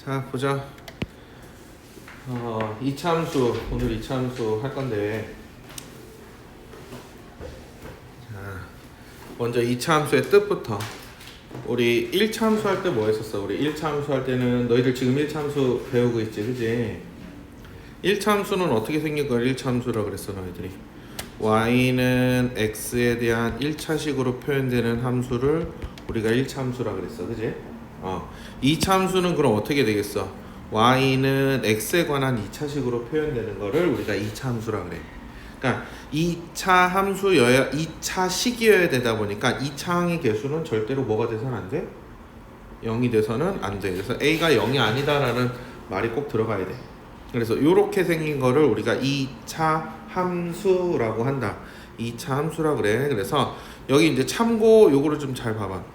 자, 보자. 이차함수, 오늘 이차함수 할 건데, 자, 먼저 이차함수의 뜻부터. 우리 1차함수 할 때 뭐 했었어? 우리 1차함수 할 때는 너희들 지금 1차함수 배우고 있지, 그지? 1차함수는 어떻게 생긴 걸 1차함수라고 그랬어, 너희들이? y는 x에 대한 1차식으로 표현되는 함수를 우리가 1차함수라고 그랬어, 그지? 2차함수는 그럼 어떻게 되겠어? y는 x에 관한 2차식으로 표현되는 거를 우리가 2차함수라고 그래. 그러니까 2차 함수여야 2차식이어야 되다 보니까 2차항의 개수는 절대로 뭐가 돼서는 안 돼? 0이 돼서는 안 돼. 그래서 a가 0이 아니다라는 말이 꼭 들어가야 돼. 그래서 이렇게 생긴 거를 우리가 2차 함수라고 한다. 2차 함수라고 그래. 그래서 여기 이제 참고 요거를 좀 잘 봐봐.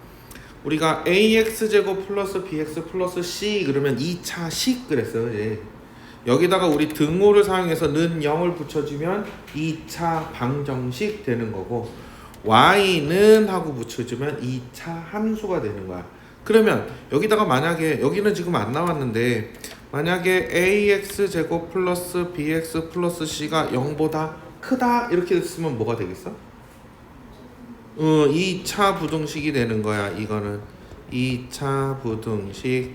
우리가 ax제곱 플러스 bx 플러스 c 그러면 2차식 그랬어, 그지? 여기다가 우리 등호를 사용해서 는 0을 붙여주면 2차 방정식 되는 거고, y는 하고 붙여주면 2차 함수가 되는 거야. 그러면 여기다가 만약에 여기는 지금 안 나왔는데 만약에 ax제곱 플러스 bx 플러스 c가 0보다 크다 이렇게 됐으면 뭐가 되겠어? 2차 부등식이 되는 거야. 이거는 2차 부등식.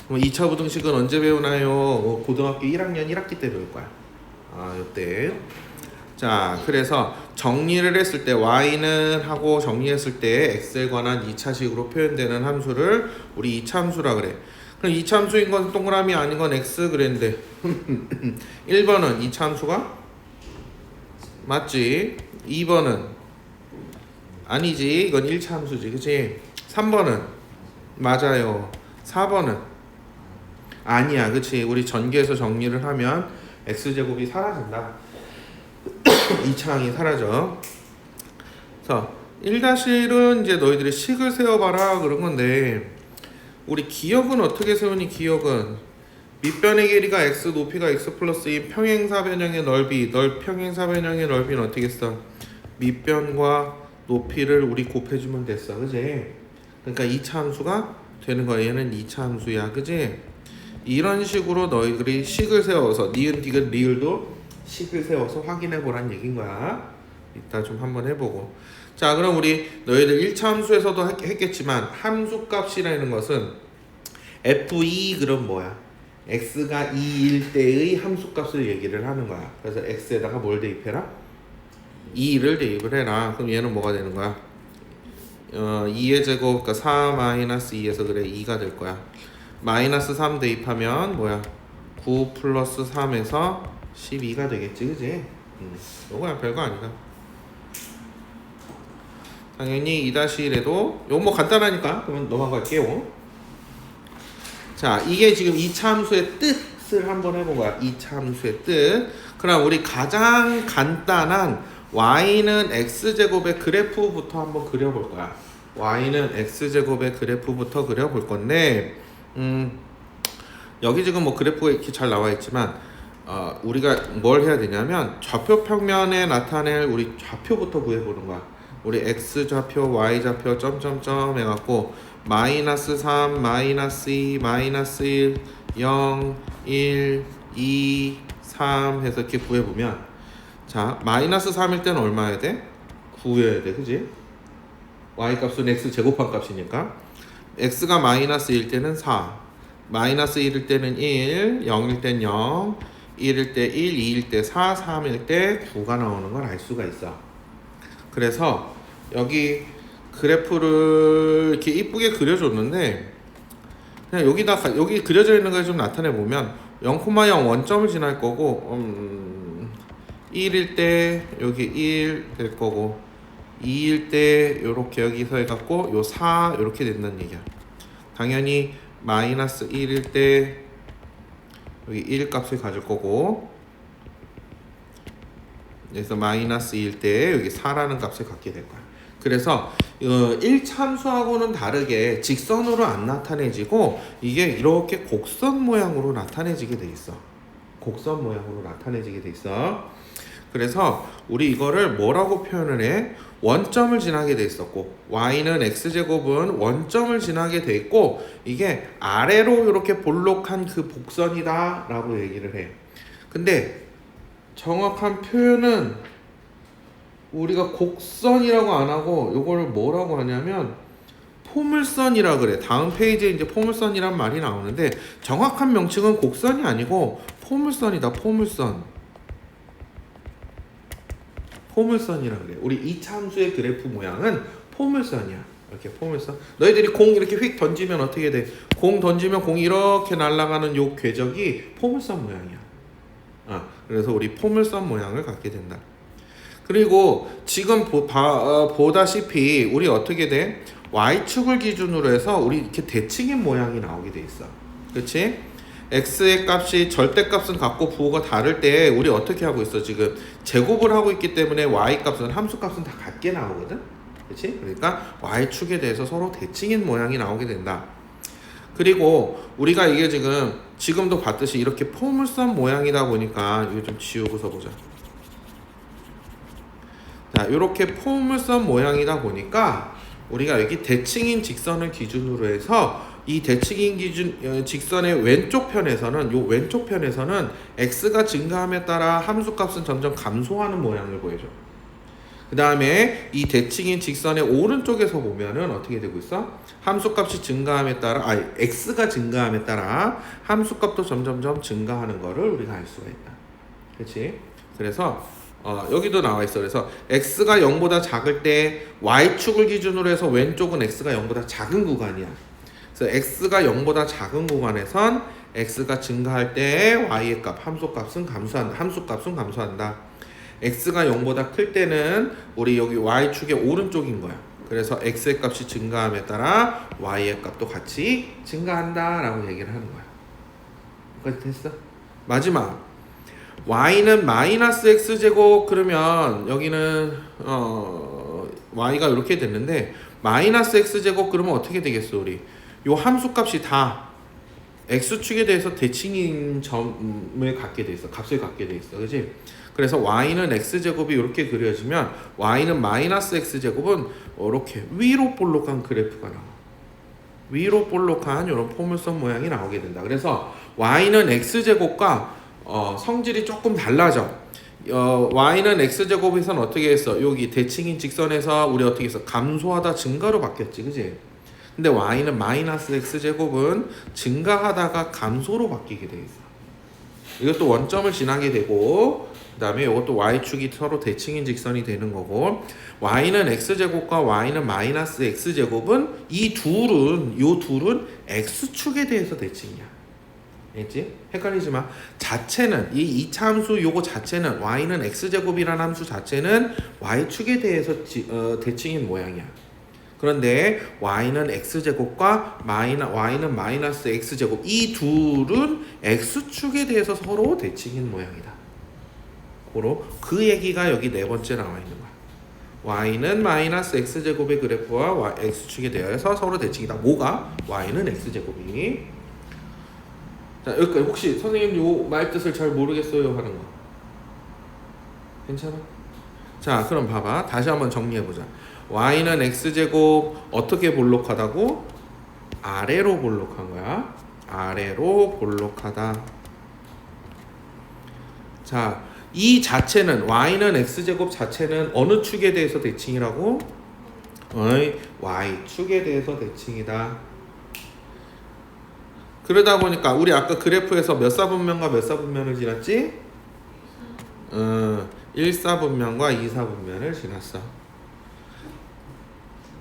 그럼 2차 부등식은 언제 배우나요? 고등학교 1학년 1학기 때 배울 거야. 이때. 자, 그래서 정리를 했을 때 y는 하고 정리했을 때 x에 관한 2차식으로 표현되는 함수를 우리 2차 함수라 그래. 그럼 2차 함수인 건 동그라미 아닌 건 x 그랬는데 1번은 2차 함수가 맞지? 2번은 아니지. 이건 1차 함수지. 그치? 3번은 맞아요. 4번은 아니야. 그치? 우리 전개해서 정리를 하면 x제곱이 사라진다. 2차항이 사라져. 그래서 1-1은 이제 너희들이 식을 세워봐라 그런 건데, 우리 기억은 어떻게 세우니? 기억은 밑변의 길이가 x, 높이가 x 플러스 2, 평행사 변형의 넓이, 평행사 변형의 넓이는 어떻게 써? 밑변과 높이를 우리 곱해주면 됐어, 그지? 그러니까 2차 함수가 되는 거야. 얘는 2차 함수야, 그지? 이런 식으로 너희들이 식을 세워서 니은, 디귿, 리을도 식을 세워서 확인해 보란 얘기인 거야. 이따 좀 한번 해보고. 자, 그럼 우리 너희들 1차 함수에서도 했겠지만 함수값이라는 것은 f2 그럼 뭐야? x가 2일 때의 함수값을 얘기를 하는 거야. 그래서 x에다가 뭘 대입해라? 2를 대입을 해라. 그럼 얘는 뭐가 되는 거야? 2의 제곱, 그러니까 4 마이너스 2에서 그래 2가 될 거야. 마이너스 3 대입하면 뭐야? 9 플러스 3에서 12가 되겠지, 그지? 요거야 별거 아니다. 당연히 2-1에도 요거 뭐 간단하니까 그러면 넘어갈게요. 자, 이게 지금 2차 함수의 뜻을 한번 해본 거야. 2차 함수의 뜻. 그럼 우리 가장 간단한 y는 x제곱의 그래프부터 한번 그려볼 거야. y는 x제곱의 그래프부터 그려볼 건데, 여기 지금 뭐 그래프가 이렇게 잘 나와 있지만, 우리가 뭘 해야 되냐면 좌표 평면에 나타낼 우리 좌표부터 구해보는 거야. 우리 x좌표, y좌표 점점점 해갖고 마이너스 3, 마이너스 2, 마이너스 1, 0, 1, 2, 3 해서 이렇게 구해보면, 자, 마이너스 3일 때는 얼마여야 돼? 9여야 돼, 그지? y값은 x 제곱한 값이니까. x가 마이너스 1일 때는 4, 마이너스 1일 때는 1, 0일 때는 0, 1일 때 1, 2일 때 4, 3일 때 9가 나오는 걸 알 수가 있어. 그래서 여기 그래프를 이렇게 이쁘게 그려줬는데, 그냥 여기 그려져 있는 걸 좀 나타내 보면 0,0 원점을 지날 거고, 1일 때 여기 1 될 거고, 2일 때 요렇게 여기서 해갖고 요 4 요렇게 된다는 얘기야. 당연히 마이너스 1일 때 여기 1 값을 가질 거고, 그래서 마이너스 2일 때 여기 4라는 값을 갖게 될 거야. 그래서 1차 함수하고는 다르게 직선으로 안 나타내지고 이게 이렇게 곡선 모양으로 나타내지게 돼 있어. 곡선 모양으로 나타내지게 돼 있어. 그래서 우리 이거를 뭐라고 표현을 해? 원점을 지나게 돼 있었고 y는 x제곱은 원점을 지나게 돼 있고 이게 아래로 이렇게 볼록한 그 복선이다 라고 얘기를 해. 근데 정확한 표현은 우리가 곡선이라고 안 하고 이걸 뭐라고 하냐면 포물선이라 그래. 다음 페이지에 이제 포물선이란 말이 나오는데 정확한 명칭은 곡선이 아니고 포물선이다. 포물선이라 그래. 우리 이차함수의 그래프 모양은 포물선이야. 이렇게 포물선. 너희들이 공 이렇게 휙 던지면 어떻게 돼? 공 던지면 공이 이렇게 날아가는 요 궤적이 포물선 모양이야. 그래서 우리 포물선 모양을 갖게 된다. 그리고 지금 보다시피 우리 어떻게 돼? y축을 기준으로 해서 우리 이렇게 대칭인 모양이 나오게 돼 있어. 그렇지? x의 값이 절대값은 같고 부호가 다를 때 우리 어떻게 하고 있어? 지금 제곱을 하고 있기 때문에 y값은 함수값은 다 같게 나오거든. 그렇지? 그러니까 y축에 대해서 서로 대칭인 모양이 나오게 된다. 그리고 우리가 이게 지금도 봤듯이 이렇게 포물선 모양이다 보니까 이거 좀 지우고서 보자. 자, 이렇게 포물선 모양이다 보니까 우리가 여기 대칭인 직선을 기준으로 해서 이 대칭인 직선의 왼쪽 편에서는 x가 증가함에 따라 함수값은 점점 감소하는 모양을 보여줘. 그 다음에 이 대칭인 직선의 오른쪽에서 보면은 어떻게 되고 있어? 함수값이 증가함에 따라 x가 증가함에 따라 함수값도 점점점 증가하는 거를 우리가 알 수가 있다. 그렇지? 그래서 여기도 나와 있어. 그래서 x가 0보다 작을 때 y축을 기준으로 해서 왼쪽은 x가 0보다 작은 구간이야. 그래서 x가 0보다 작은 구간에선 x가 증가할 때 y의 값, 함수값은 감소한다. x가 0보다 클 때는 우리 여기 y축의 오른쪽인 거야. 그래서 x의 값이 증가함에 따라 y의 값도 같이 증가한다 라고 얘기를 하는 거야. 여기까지 됐어? 마지막 y는 마이너스 x제곱. 그러면 여기는 y가 이렇게 됐는데 마이너스 x제곱 그러면 어떻게 되겠어? 우리 요 함수값이 다 x축에 대해서 대칭인 점을 갖게 돼 있어. 값을 갖게 돼 있어. 그렇지? 그래서 y는 x제곱이 이렇게 그려지면 y는 마이너스 x제곱은 이렇게 위로 볼록한 그래프가 나와. 위로 볼록한 이런 포물선 모양이 나오게 된다. 그래서 y는 x제곱과 성질이 조금 달라져. y는 x제곱에서는 어떻게 했어? 여기 대칭인 직선에서 우리 어떻게 했어? 감소하다 증가로 바뀌었지, 그지? 근데 y는 마이너스 x제곱은 증가하다가 감소로 바뀌게 돼 있어. 이것도 원점을 지나게 되고, 그 다음에 이것도 y축이 서로 대칭인 직선이 되는 거고, y는 x제곱과 y는 마이너스 x제곱은 요 둘은 x축에 대해서 대칭이야. 알겠지? 헷갈리지 마. 자체는 이 2차 함수 요거 자체는 y는 x제곱이라는 함수 자체는 y축에 대해서 대칭인 모양이야. 그런데 y는 x제곱과 y는 마이너스 x제곱 이 둘은 x축에 대해서 서로 대칭인 모양이다. 그 얘기가 여기 네 번째 나와 있는 거야. y는 마이너스 x제곱의 그래프와 x축에 대해서 서로 대칭이다. 뭐가? y는 x제곱이. 자, 여기까지. 혹시 선생님 요 말 뜻을 잘 모르겠어요 하는 거 괜찮아? 자, 그럼 봐봐. 다시 한번 정리해보자. y는 x제곱 어떻게 볼록하다고? 아래로 볼록한 거야. 아래로 볼록하다. 자, 이 자체는 y는 x제곱 자체는 어느 축에 대해서 대칭이라고? y축에 대해서 대칭이다. 그러다 보니까 우리 아까 그래프에서 몇 사분면과 몇 사분면을 지났지? 1사분면과 2사분면을 지났어.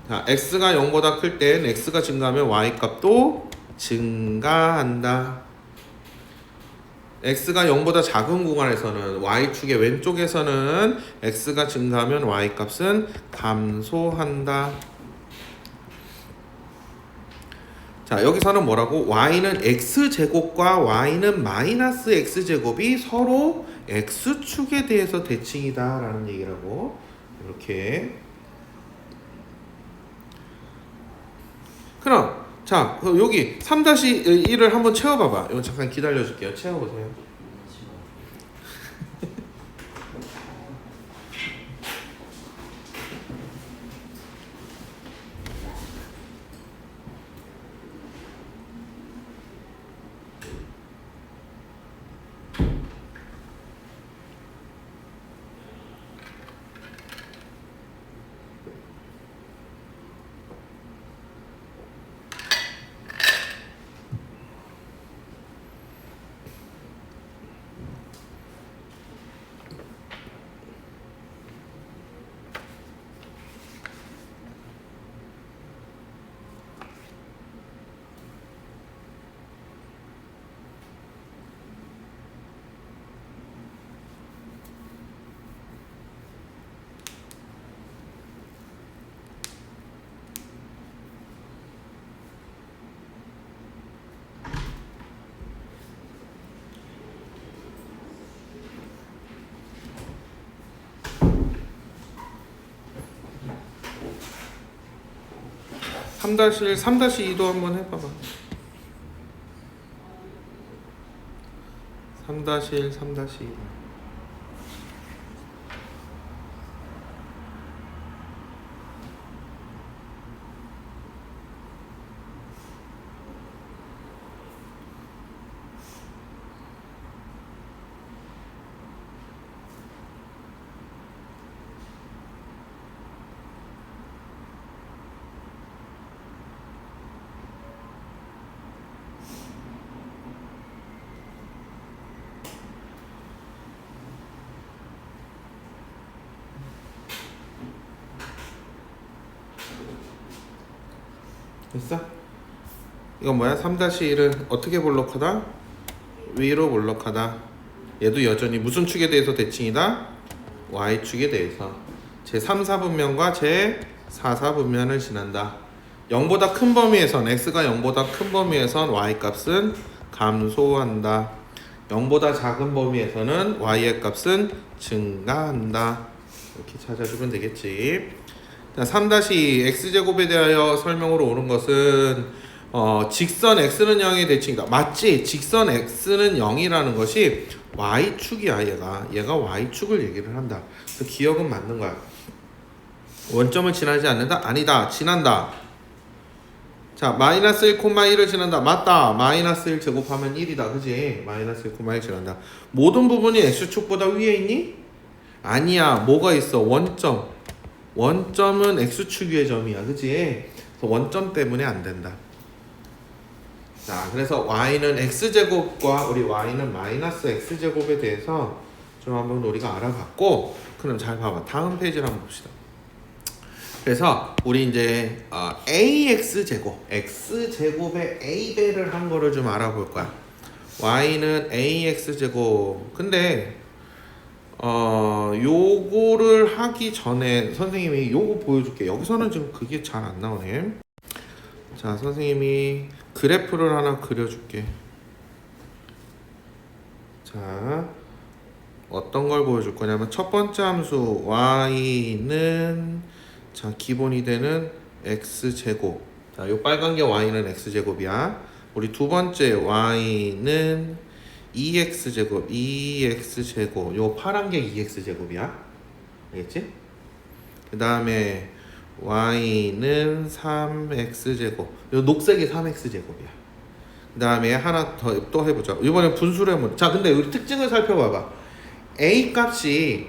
자, x가 0보다 클 땐 x가 증가하면 y값도 증가한다. x가 0보다 작은 구간에서는 y축의 왼쪽에서는 x가 증가하면 y값은 감소한다. 자, 여기서는 뭐라고? y는 x제곱과 y는 마이너스 x제곱이 서로 x축에 대해서 대칭이다 라는 얘기라고. 이렇게. 그럼 자, 여기 3-1을 한번 채워봐봐. 이거 잠깐 기다려줄게요. 채워보세요. 3-1, 3-2도 한번 해봐봐. 3-1, 3-2. 됐어? 이건 뭐야? 3-1은 어떻게 볼록하다? 위로 볼록하다. 얘도 여전히 무슨 축에 대해서 대칭이다? Y축에 대해서 제3, 4분면과 제4, 4분면을 지난다. 0보다 큰 범위에선 X가 0보다 큰 범위에선 Y값은 감소한다. 0보다 작은 범위에서는 Y의 값은 증가한다. 이렇게 찾아주면 되겠지. 3-2 x제곱에 대하여 설명으로 오는 것은 직선 x는 0의 대칭이다. 맞지? 직선 x는 0이라는 것이 y축이야. 얘가 y축을 얘기를 한다. 그래서 기억은 맞는 거야. 원점을 지나지 않는다? 아니다. 지난다. 자, 마이너스 1, 1을 지난다. 맞다. 마이너스 1 제곱하면 1이다. 그지? 마이너스 1, 1 지난다. 모든 부분이 x축보다 위에 있니? 아니야. 뭐가 있어? 원점은 x축 위의 점이야. 그치? 그래서 원점 때문에 안 된다. 자, 그래서 y는 x제곱과 우리 y는 마이너스 x제곱에 대해서 좀 한번 우리가 알아봤고, 그럼 잘 봐봐. 다음 페이지를 한번 봅시다. 그래서 우리 이제 ax제곱, x제곱에 a배를 한 거를 좀 알아볼 거야. y는 ax제곱. 근데 요거를 하기 전에 선생님이 요거 보여줄게. 여기서는 지금 그게 잘 안 나오네. 자, 선생님이 그래프를 하나 그려줄게. 자, 어떤 걸 보여줄 거냐면 첫 번째 함수 y는 자 기본이 되는 x제곱. 자, 요 빨간 게 y는 x제곱이야. 우리 두 번째 y는 2x제곱. 요 파란 게 2x제곱이야. 알겠지? 그 다음에 y는 3x제곱. 요 녹색이 3x제곱이야. 그 다음에 하나 더 또 해보자. 이번엔 분수를 해보자. 자, 근데 우리 특징을 살펴봐봐. a 값이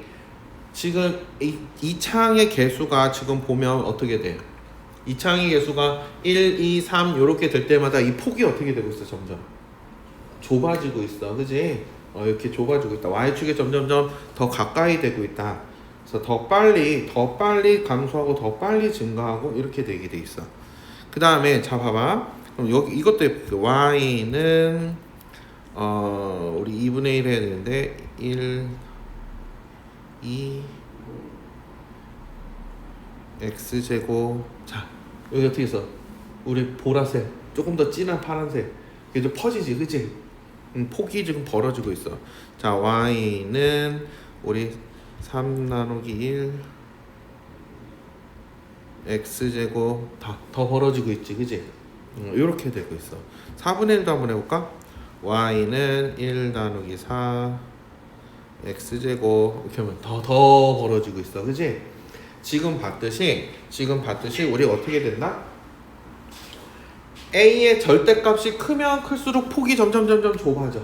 지금 이 창의 개수가 지금 보면 어떻게 돼? 이 창의 개수가 1, 2, 3 요렇게 될 때마다 이 폭이 어떻게 되고 있어? 점점 좁아지고 있어. 그지? 이렇게 좁아지고 있다. Y축에 점점점 더 가까이 되고 있다. 그래서 더 빨리 감소하고 더 빨리 증가하고 이렇게 되게 돼 있어. 그 다음에 자 봐봐. 그럼 여기 이것도 해볼게. Y는 우리 2분의 1 해야 되는데 1, 2 x제곱. 자, 여기 어떻게 있어? 우리 보라색, 조금 더 진한 파란색. 이게 좀 퍼지지, 그치? 폭이 지금 벌어지고 있어. 자, y는 우리 3 나누기 1 x제곱 더 벌어지고 있지, 그치? 이렇게 되고 있어. 4분의 1도 한번 해볼까? y는 1 나누기 4 x제곱 이렇게 하면 더 벌어지고 있어, 그치? 지금 봤듯이 우리 어떻게 된다? A의 절대값이 크면 클수록 폭이 점점 좁아져.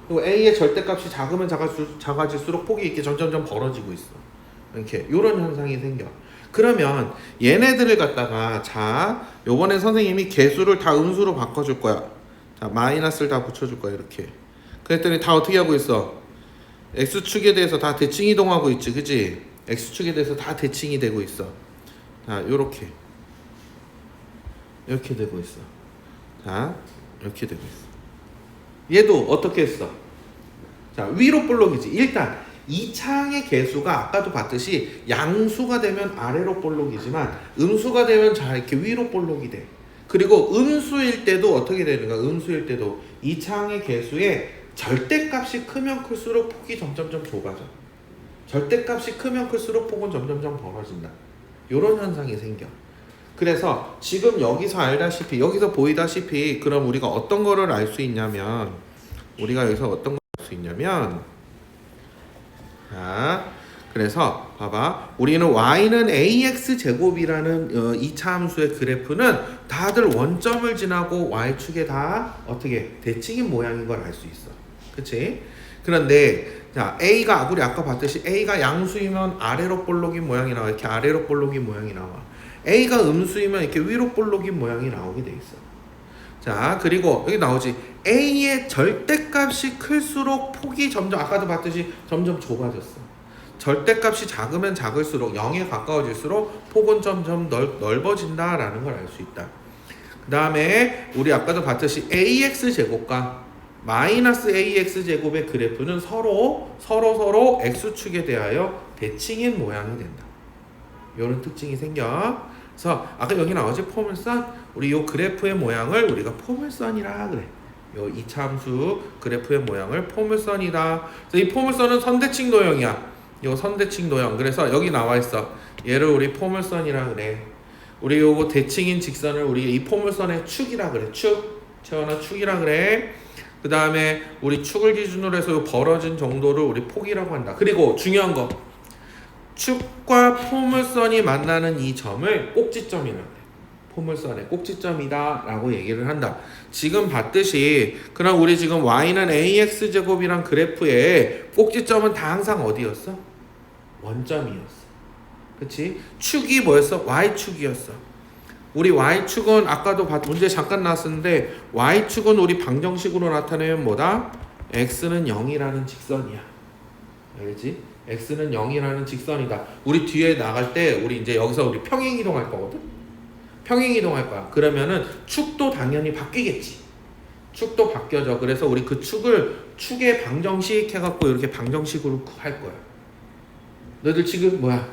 그리고 A의 절대값이 작으면 작아질수록 폭이 이렇게 점점 벌어지고 있어. 이렇게 요런 현상이 생겨. 그러면 얘네들을 갖다가 자 요번에 선생님이 개수를 다 음수로 바꿔줄 거야. 자 마이너스를 다 붙여줄 거야 이렇게. 그랬더니 다 어떻게 하고 있어? X축에 대해서 다 대칭 이동하고 있지, 그치? X축에 대해서 다 대칭이 되고 있어. 자 요렇게 이렇게 되고 있어. 자 이렇게 되고 있어. 얘도 어떻게 했어? 자 위로 볼록이지. 일단 이 창의 개수가 아까도 봤듯이 양수가 되면 아래로 볼록이지만 음수가 되면 자 이렇게 위로 볼록이 돼. 그리고 음수일 때도 어떻게 되는가? 음수일 때도 이 창의 개수의 절대값이 크면 클수록 폭이 점점 좁아져. 절대값이 크면 클수록 폭은 점점 벌어진다. 이런 현상이 생겨. 그래서 지금 여기서 알다시피 여기서 보이다시피 그럼 우리가 어떤 거를 알 수 있냐면 우리가 여기서 어떤 걸 알 수 있냐면 자 그래서 봐봐 우리는 y는 ax 제곱이라는 2차 함수의 그래프는 다들 원점을 지나고 y축에 다 어떻게 대칭인 모양인 걸 알 수 있어. 그치? 그런데 자 a가 우리 아까 봤듯이 a가 양수이면 아래로 볼록인 모양이 나와. 이렇게 아래로 볼록인 모양이 나와. A가 음수이면 이렇게 위로 볼록인 모양이 나오게 돼 있어. 자 그리고 여기 나오지. A의 절대값이 클수록 폭이 점점 아까도 봤듯이 점점 좁아졌어. 절대값이 작으면 작을수록 0에 가까워질수록 폭은 점점 넓어진다라는 걸 알 수 있다. 그 다음에 우리 아까도 봤듯이 AX 제곱과 마이너스 AX 제곱의 그래프는 서로 X축에 대하여 대칭인 모양이 된다. 이런 특징이 생겨. 그래서 아까 여기 나오지 포물선. 우리 요 그래프의 모양을 우리가 포물선이라 그래. 요 이차함수 그래프의 모양을 포물선이다. 그래서 이 포물선은 선대칭 도형이야. 요 선대칭 도형. 그래서 여기 나와 있어. 얘를 우리 포물선이라 그래. 우리 요거 대칭인 직선을 우리 이 포물선의 축이라 그래. 축. 채원아 축이라 그래. 그 다음에 우리 축을 기준으로 해서 요 벌어진 정도를 우리 폭이라고 한다. 그리고 중요한 거. 축과 포물선이 만나는 이 점을 꼭지점이라고 해. 포물선의 꼭지점이다 라고 얘기를 한다. 지금 봤듯이 그럼 우리 지금 y는 ax 제곱이란 그래프의 꼭지점은 다 항상 어디였어? 원점이었어. 그치? 축이 뭐였어? y축이었어. 우리 y축은 아까도 문제 잠깐 나왔었는데 y축은 우리 방정식으로 나타내면 뭐다? x는 0이라는 직선이야. 알겠지? x는 0이라는 직선이다. 우리 뒤에 나갈 때 우리 이제 여기서 우리 평행 이동할 거거든. 평행 이동할 거야. 그러면은 축도 당연히 바뀌겠지. 축도 바뀌어져. 그래서 우리 그 축의 방정식 해갖고 이렇게 방정식으로 할 거야. 너희들 지금 뭐야?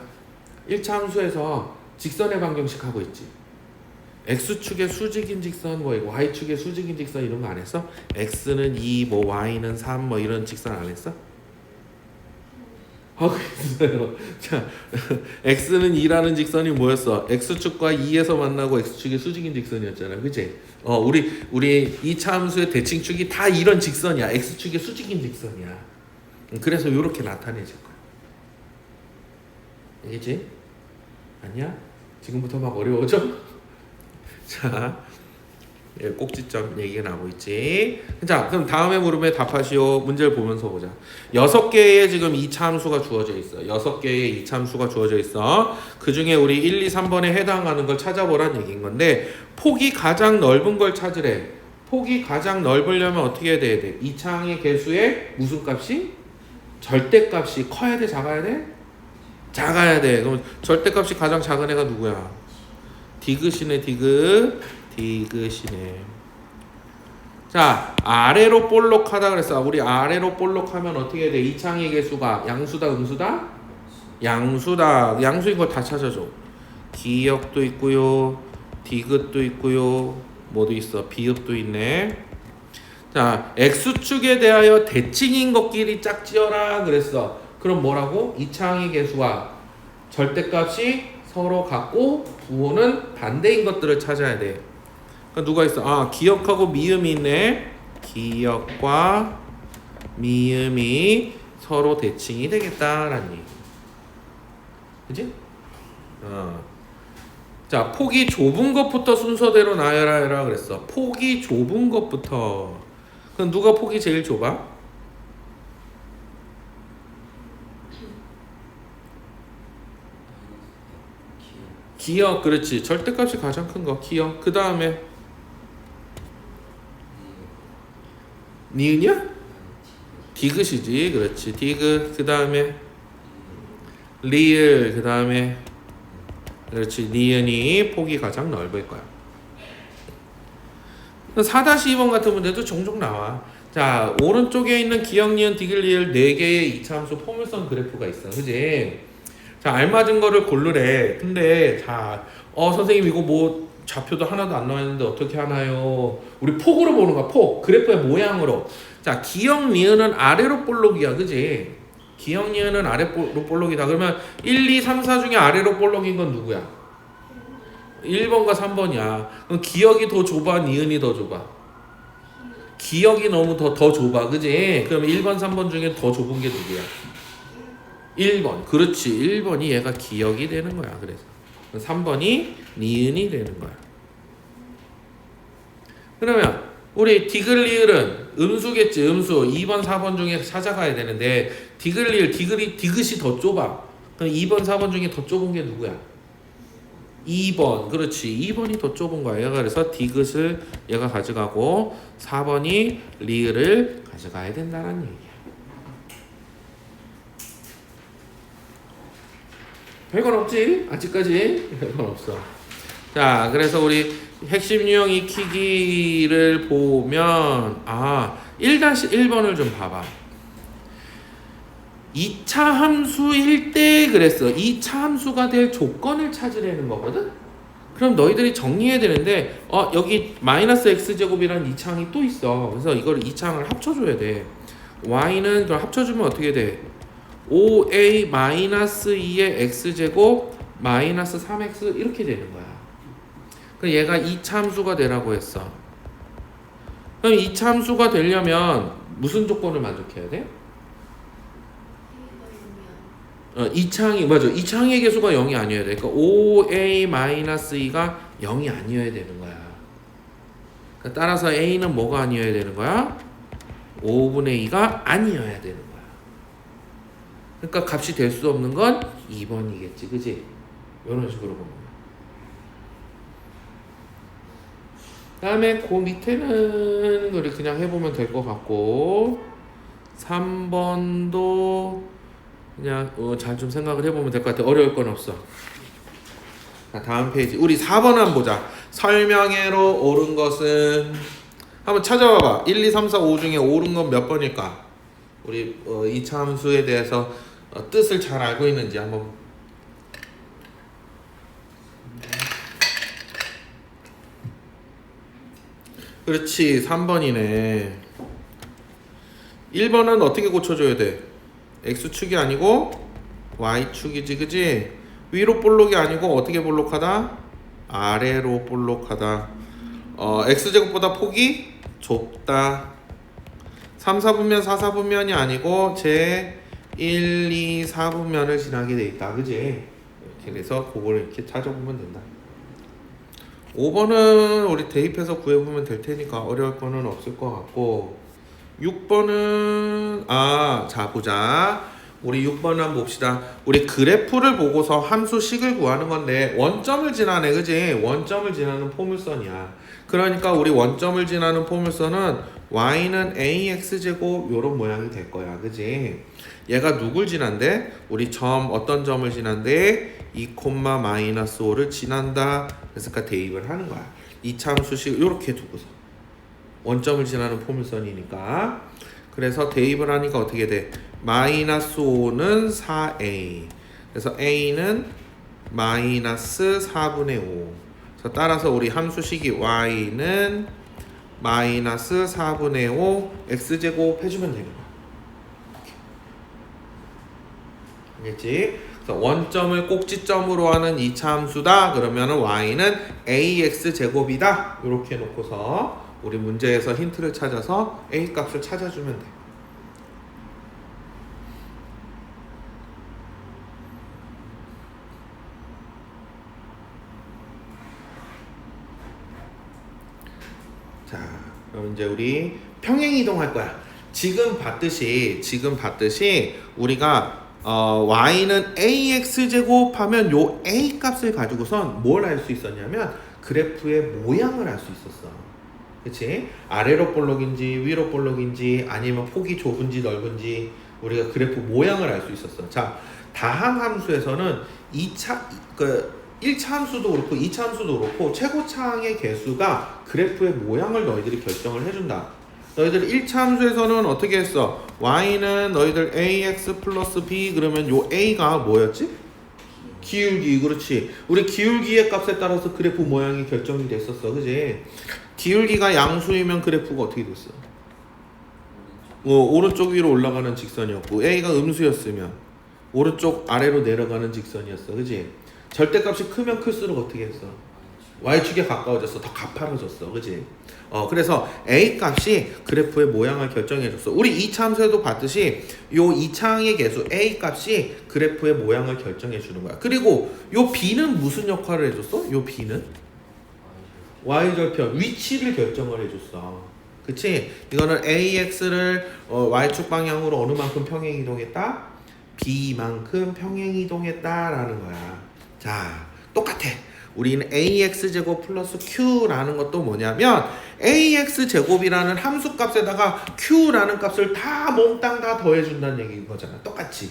1차 함수에서 직선의 방정식 하고 있지. x축의 수직인 직선 뭐 이거 y축의 수직인 직선 이런 거 안 했어? x는 2 뭐 y는 3 뭐 이런 직선 안 했어? 하고 있어요. 자, x는 2라는 직선이 뭐였어? x축과 2에서 만나고 x축이 수직인 직선이었잖아. 그치? 우리 2차 함수의 대칭축이 다 이런 직선이야. x축의 수직인 직선이야. 그래서 이렇게 나타내질 거야. 알겠지? 아니야? 지금부터 막 어려워져? 자, 꼭지점 얘기가 나오고 있지. 자, 그럼 다음에 물음에 답하시오. 문제를 보면서 보자. 6개의 지금 2차 함수가 주어져 있어. 6개의 2차 함수가 주어져 있어. 그 중에 우리 1, 2, 3번에 해당하는 걸 찾아보란 얘기인 건데 폭이 가장 넓은 걸 찾으래. 폭이 가장 넓으려면 어떻게 해야 돼? 2차항의 개수의 무슨 값이? 절대값이 커야 돼? 작아야 돼? 작아야 돼. 그럼 절대값이 가장 작은 애가 누구야? 디귿이네. 디귿이네. 자, 아래로 볼록하다 그랬어. 우리 아래로 볼록하면 어떻게 돼? 2창의 개수가 양수다, 음수다? 양수다. 양수인 거 다 찾아줘. 기역도 있고요, 디귿도 있고요, 뭐도 있어? 비읍도 있네. 자, x축에 대하여 대칭인 것끼리 짝지어라 그랬어. 그럼 뭐라고? 2창의 개수와 절대값이 서로 같고 부호는 반대인 것들을 찾아야 돼. 누가 있어? 기역하고 미음이 있네. 기역과 미음이 서로 대칭이 되겠다라는 얘기. 그치? 자, 폭이 좁은 것부터 순서대로 나열하라 그랬어. 폭이 좁은 것부터. 그럼 누가 폭이 제일 좁아? 기억, 그렇지. 절대값이 가장 큰 거, 기억. 그 다음에 니은이야? 디귿이지, 그렇지. 디귿. 그 다음에 리을. 그 다음에 그렇지. 니은이 폭이 가장 넓을 거야. 4-2번 같은 문제도 종종 나와. 자, 오른쪽에 있는 기억, 니은, 디귿, 리을 4개의 이차함수 포물선 그래프가 있어. 그지? 자, 알맞은 거를 고르래. 근데 자, 선생님 이거 뭐 좌표도 하나도 안 나와 있는데 어떻게 하나요? 우리 폭으로 보는 거야. 폭. 그래프의 모양으로. 자, 기억, 니은은 아래로 볼록이야. 그지? 기억, 니은은 아래로 볼록이다. 그러면 1, 2, 3, 4 중에 아래로 볼록인 건 누구야? 1번과 3번이야. 그럼 기억이 더 좁아, 니은이 더 좁아? 기억이 너무 더 좁아. 그지? 그럼 1번, 3번 중에 더 좁은 게 누구야? 1번. 그렇지. 1번이 얘가 기억이 되는 거야. 그래서 3번이 니은이 되는 거야. 그러면 우리 디귿 리을은 음수겠지. 음수. 2번 4번 중에 찾아가야 되는데 디귿 리을 디귿이 더 좁아. 그럼 2번 4번 중에 더 좁은 게 누구야? 2번. 그렇지. 2번이 더 좁은 거야. 얘가 그래서 디귿을 얘가 가져가고 4번이 리을을 가져가야 된다는 얘기야. 별건 없지? 아직까지 별건 없어. 자, 그래서 우리 핵심 유형 익히기를 보면 1-1번을 좀 봐봐. 2차 함수일 때 그랬어. 2차 함수가 될 조건을 찾으려는 거거든? 그럼 너희들이 정리해야 되는데 여기 마이너스 x제곱이라는 2차항이 또 있어. 그래서 이걸 2차항을 합쳐줘야 돼. y는 그럼 합쳐주면 어떻게 돼? 5a 마이너스 2의 x제곱 마이너스 3x 이렇게 되는 거야. 그럼 얘가 2차 함수가 되라고 했어. 그럼 2차 함수가 되려면 무슨 조건을 만족해야 돼? 2차항이 맞아. 2차항의 개수가 0이 아니어야 돼. 그러니까 5a-2가 0이 아니어야 되는 거야. 그러니까 따라서 a는 뭐가 아니어야 되는 거야? 5분의 2가 아니어야 되는 거야. 그러니까 값이 될 수 없는 건 2번이겠지. 그지? 이런 식으로 보는 거야. 다음에 그 밑에는 우리 그냥 해보면 될 것 같고 3번도 그냥 잘 좀 생각을 해보면 될 것 같아. 어려울 건 없어. 자, 다음 페이지. 우리 4번 한번 보자. 설명회로 옳은 것은 한번 찾아봐봐. 1, 2, 3, 4, 5 중에 옳은 건 몇 번일까? 우리 2차 함수에 대해서 뜻을 잘 알고 있는지 한번. 그렇지. 3번이네. 1번은 어떻게 고쳐줘야 돼? X축이 아니고 Y축이지. 그지? 위로 볼록이 아니고 어떻게 볼록하다? 아래로 볼록하다. X제곱보다 폭이 좁다. 3, 4분면 4, 4분면이 아니고 제 1, 2, 4분면을 지나게 돼 있다. 그지? 이렇게 돼서 그거를 이렇게 찾아보면 된다. 5번은 우리 대입해서 구해보면 될 테니까 어려울 거는 없을 것 같고 6번은 자 보자. 우리 6번 한번 봅시다. 우리 그래프를 보고서 함수식을 구하는 건데 원점을 지나네. 그지? 원점을 지나는 포물선이야. 그러니까 우리 원점을 지나는 포물선은 y는 ax제곱 요런 모양이 될 거야. 그지? 얘가 누굴 지난대? 우리 어떤 점을 지난대? 2,-5를 지난다. 그래서 대입을 하는 거야. 2차 함수식 요렇게 두고서 원점을 지나는 포물선이니까. 그래서 대입을 하니까 어떻게 돼? 마이너스 5는 4a. 그래서 a는 마이너스 4분의 5. 그래서 따라서 우리 함수식이 y는 마이너스 4분의 5 x제곱 해주면 되는 거야. 알겠지? 그래서 원점을 꼭지점으로 하는 2차 함수다. 그러면은 y는 ax 제곱이다. 이렇게 놓고서 우리 문제에서 힌트를 찾아서 a 값을 찾아주면 돼. 이제 우리 평행 이동할 거야. 지금 봤듯이 우리가 y는 ax 제곱하면 요 a 값을 가지고선 뭘 알 수 있었냐면 그래프의 모양을 알 수 있었어. 그치? 아래로 볼록인지 위로 볼록인지 아니면 폭이 좁은지 넓은지 우리가 그래프 모양을 알 수 있었어. 자, 다항 함수에서는 1차 함수도 그렇고 2차 함수도 그렇고 최고차항의 개수가 그래프의 모양을 너희들이 결정을 해준다. 너희들 1차 함수에서는 어떻게 했어? y는 너희들 ax 플러스 b 그러면 요 a가 뭐였지? 기울기. 그렇지. 우리 기울기의 값에 따라서 그래프 모양이 결정이 됐었어. 그지? 기울기가 양수이면 그래프가 어떻게 됐어? 오른쪽 위로 올라가는 직선이었고 a가 음수였으면 오른쪽 아래로 내려가는 직선이었어. 그지? 절대값이 크면 클수록 어떻게 했어? y축에 가까워졌어. 더 가파라졌어. 그지? 그래서 a 값이 그래프의 모양을 결정해줬어. 우리 2차 함수에도 봤듯이 요 2차항의 개수 a 값이 그래프의 모양을 결정해주는 거야. 그리고 요 b는 무슨 역할을 해줬어? 요 b는 y절편 위치를 결정을 해줬어. 그치? 이거는 ax를 y축 방향으로 어느 만큼 평행 이동했다? b만큼 평행 이동했다라는 거야. 자, 똑같아. 우리는 ax제곱 플러스 q라는 것도 뭐냐면 ax제곱이라는 함수값에다가 q라는 값을 다 몽땅 다 더해준다는 얘기인 거잖아. 똑같이.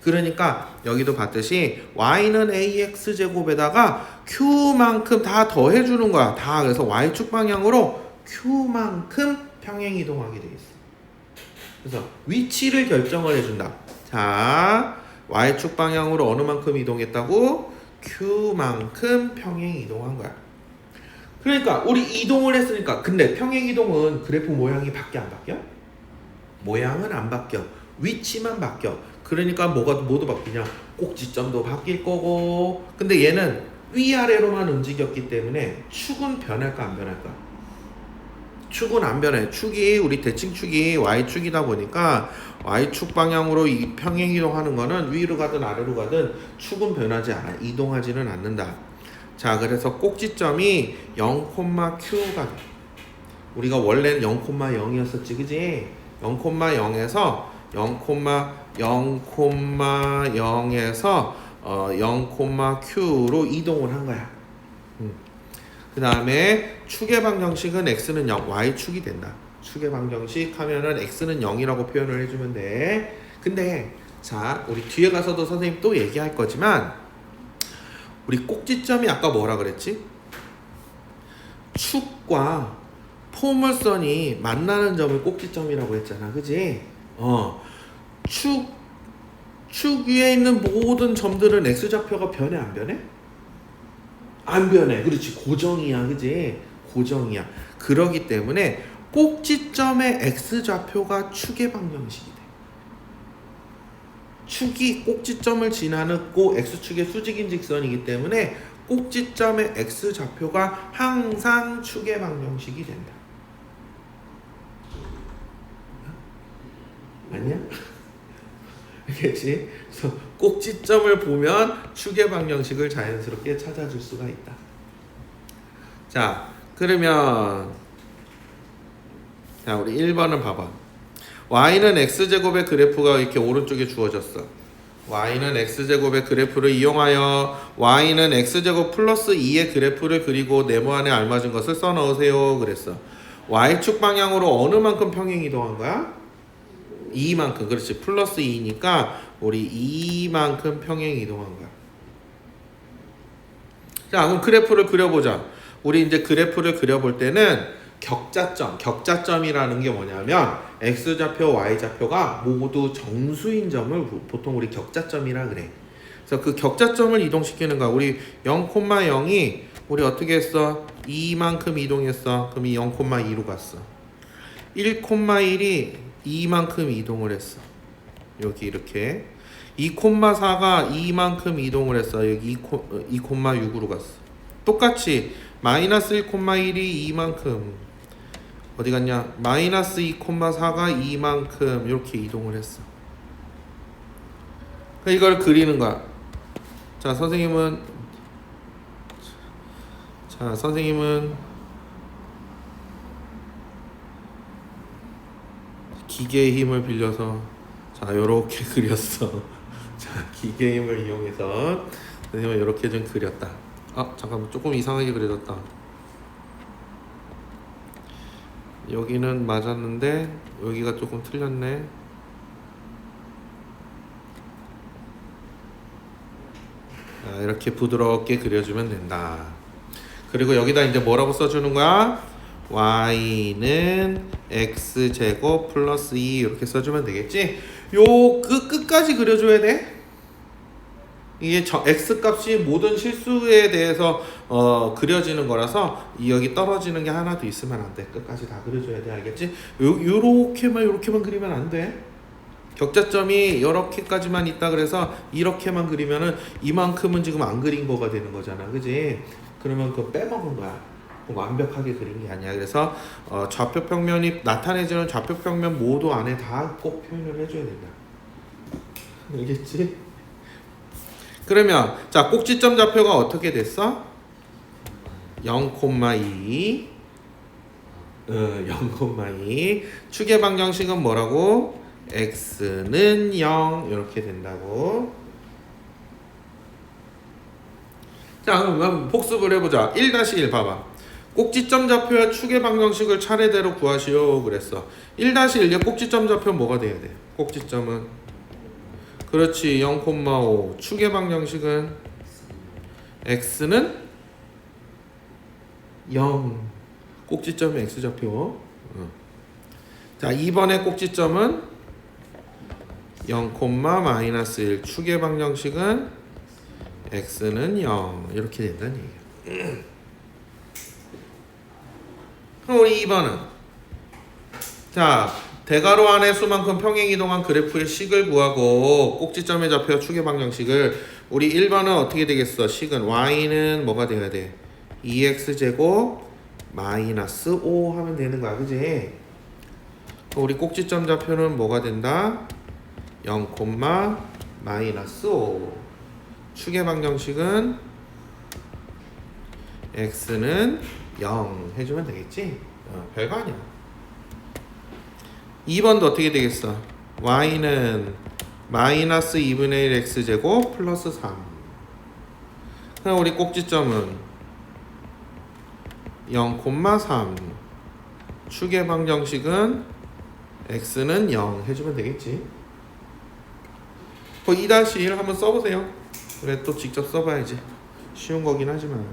그러니까 여기도 봤듯이 y는 ax제곱에다가 q만큼 다 더해주는 거야. 다. 그래서 y축 방향으로 q만큼 평행 이동하게 돼 있어. 그래서 위치를 결정을 해준다. 자, y축 방향으로 어느 만큼 이동했다고? q만큼 평행 이동한 거야. 그러니까 우리 이동을 했으니까 근데 평행 이동은 그래프 모양이 바뀌어 안 바뀌어? 모양은 안 바뀌어. 위치만 바뀌어. 그러니까 뭐가 모두 바뀌냐? 꼭지점도 바뀔 거고. 근데 얘는 위아래로만 움직였기 때문에 축은 변할까 안 변할까? 축은 안 변해. 축이 우리 대칭축이 y축이다 보니까 y축 방향으로 이 평행 이동하는 거는 위로 가든 아래로 가든 축은 변하지 않아. 이동하지는 않는다. 자, 그래서 꼭지점이 0,q가 돼. 우리가 원래는 0,0이었었지, 그지? 0,0에서 0,0에서 0,q로 이동을 한 거야. 그 다음에 축의 방정식은 x는 0, y축이 된다. 축의 방정식 하면은 x는 0이라고 표현을 해주면 돼. 근데 자, 우리 뒤에 가서도 선생님 또 얘기할 거지만 우리 꼭지점이 아까 뭐라 그랬지? 축과 포물선이 만나는 점을 꼭지점이라고 했잖아. 그지? 축 위에 있는 모든 점들은 x좌표가 변해 안 변해? 안 변해. 그렇지. 고정이야. 그지? 고정이야. 그러기 때문에 꼭지점의 x좌표가 축의 방정식이 돼. 축이 꼭지점을 지나고 x축의 수직인 직선이기 때문에 꼭지점의 x좌표가 항상 축의 방정식이 된다. 아니야? 알겠지? 그래서 꼭지점을 보면 축의 방정식을 자연스럽게 찾아줄 수가 있다. 자, 그러면 자, 우리 1번을 봐봐. y는 x제곱의 그래프가 이렇게 오른쪽에 주어졌어. y는 x제곱의 그래프를 이용하여 y는 x제곱 플러스 2의 그래프를 그리고 네모안에 알맞은 것을 써넣으세요. 그랬어. y축 방향으로 어느 만큼 평행 이동한 거야? 2만큼. 그렇지. 플러스 2니까 우리 2만큼 평행 이동한 거야. 자, 그럼 그래프를 그려보자. 우리 이제 그래프를 그려볼 때는 격자점이라는 게 뭐냐면 x좌표, y좌표가 모두 정수인 점을 보통 우리 격자점이라 그래. 그래서 그 격자점을 이동시키는 거야. 우리 0,0이 우리 어떻게 했어? 2만큼 이동했어. 그럼 이 0,2로 갔어. 1,1이 2만큼 이동을 했어. 여기 이렇게 2,4가 2만큼 이동을 했어. 여기 2,6으로 갔어. 똑같이 마이너스 1,1이 2만큼 어디 갔냐? 마이너스 2,4가 2만큼 이렇게 이동을 했어. 이걸 그리는 거야. 자, 선생님은 기계의 힘을 빌려서 자 요렇게 그렸어. 자 기계의 힘을 이용해서 선생님은 요렇게 좀 그렸다. 아 잠깐만 조금 이상하게 그려졌다. 여기는 맞았는데 여기가 조금 틀렸네. 자, 이렇게 부드럽게 그려주면 된다. 그리고 여기다 이제 뭐라고 써주는 거야? y는 x제곱 플러스 2 이렇게 써주면 되겠지? 요 끝까지 그려줘야 돼. 이게 x값이 모든 실수에 대해서 그려지는 거라서 여기 떨어지는 게 하나도 있으면 안 돼. 끝까지 다 그려줘야 돼. 알겠지? 요렇게만 그리면 안 돼. 격자점이 이렇게까지만 있다 그래서 이렇게만 그리면은 이만큼은 지금 안 그린 거가 되는 거잖아. 그지? 그러면 그거 빼먹은 거야. 완벽하게 그린 게 아니야. 그래서 좌표 평면이 나타내지는 좌표 평면 모두 안에 다 꼭 표현을 해줘야 된다. 알겠지? 그러면 자 꼭지점 좌표가 어떻게 됐어? 0,2 0,2 축의 방정식은 뭐라고? x는 0 이렇게 된다고. 자 그럼 복습을 해보자. 1-1 봐봐. 꼭지점 좌표와 축의 방정식을 차례대로 구하시오 그랬어. 1-1의 꼭지점 좌표 뭐가 돼야 돼? 꼭지점은 그렇지 0,5 축의 방정식은 x는 0 꼭지점이 x좌표. 자 2번의 꼭지점은 0,-1 축의 방정식은 x는 0 이렇게 된다는 얘기야. 그럼 우리 2번은 자 대괄호 안의 수만큼 평행이동한 그래프의 식을 구하고 꼭지점의 좌표와 축의 방정식을 우리 1번은 어떻게 되겠어? 식은 y는 뭐가 돼야 돼? 2x제곱 마이너스 5 하면 되는 거야. 그지? 우리 꼭지점 좌표는 뭐가 된다? 0,-5 축의 방정식은 x는 0 해주면 되겠지? 별거 아니야. 2번도 어떻게 되겠어? y는 마이너스 2분의 1 x제곱 플러스 3. 그럼 우리 꼭지점은 0,3 축의 방정식은 x는 0 해주면 되겠지? 그 2-1 한번 써보세요. 그래 또 직접 써봐야지. 쉬운 거긴 하지만.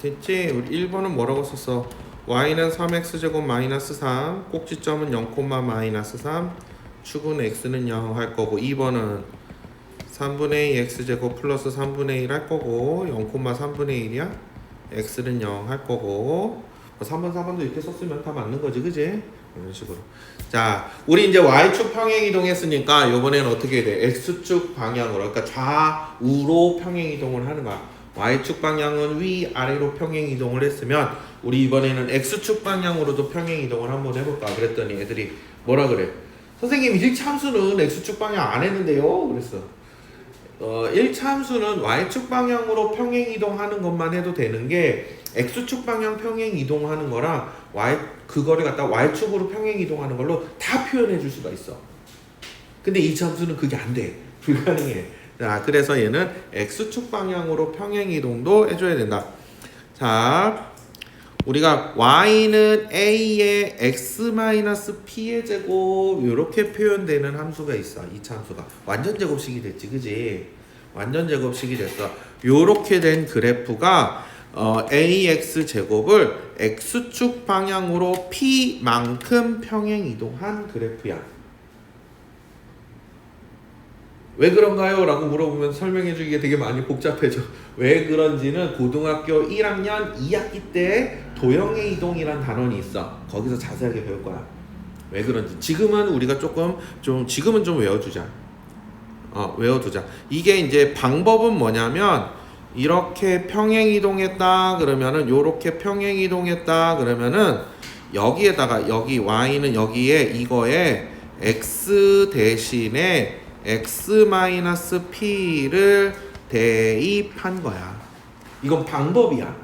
됐지? 우리 1번은 뭐라고 썼어? y는 3x제곱 마이너스 3 꼭지점은 0,-3 축은 x는 0 할 거고 2번은 3분의 2 x제곱 플러스 3분의 1 할 거고 0,3분의 1이야? x는 0 할 거고 3번 4번도 이렇게 썼으면 다 맞는 거지. 그지? 이런 식으로. 자 우리 이제 y축 평행 이동했으니까 이번에는 어떻게 해야 돼? x축 방향으로 그러니까 좌우로 평행 이동을 하는 거야. y축 방향은 위아래로 평행 이동을 했으면 우리 이번에는 x축 방향으로도 평행 이동을 한번 해볼까 그랬더니 애들이 뭐라 그래? 선생님 1차 함수는 x축 방향 안 했는데요? 그랬어. 1차 함수는 y축 방향으로 평행 이동하는 것만 해도 되는 게 x축 방향 평행 이동하는 거랑 그거를 갖다 y축으로 평행 이동하는 걸로 다 표현해 줄 수가 있어. 근데 2차 함수는 그게 안 돼. 불가능해. 자, 그래서 얘는 x축 방향으로 평행 이동도 해줘야 된다. 자, 우리가 y는 a의 x-p의 제곱 이렇게 표현되는 함수가 있어. 2차 함수가 완전 제곱식이 됐지, 그지? 완전 제곱식이 됐어. 요렇게 된 그래프가 ax 제곱을 x축 방향으로 p만큼 평행 이동한 그래프야. 왜 그런가요? 라고 물어보면 설명해 주기가 되게 많이 복잡해져. 왜 그런지는 고등학교 1학년 2학기 때 도형의 이동이란 단원이 있어. 거기서 자세하게 배울 거야. 왜 그런지. 지금은 우리가 지금은 좀 외워두자. 외워두자. 이게 이제 방법은 뭐냐면 이렇게 평행 이동했다 그러면은 요렇게 평행 이동했다 그러면은 여기에다가 여기 y는 여기에 이거에 x 대신에 x-p를 대입한 거야. 이건 방법이야.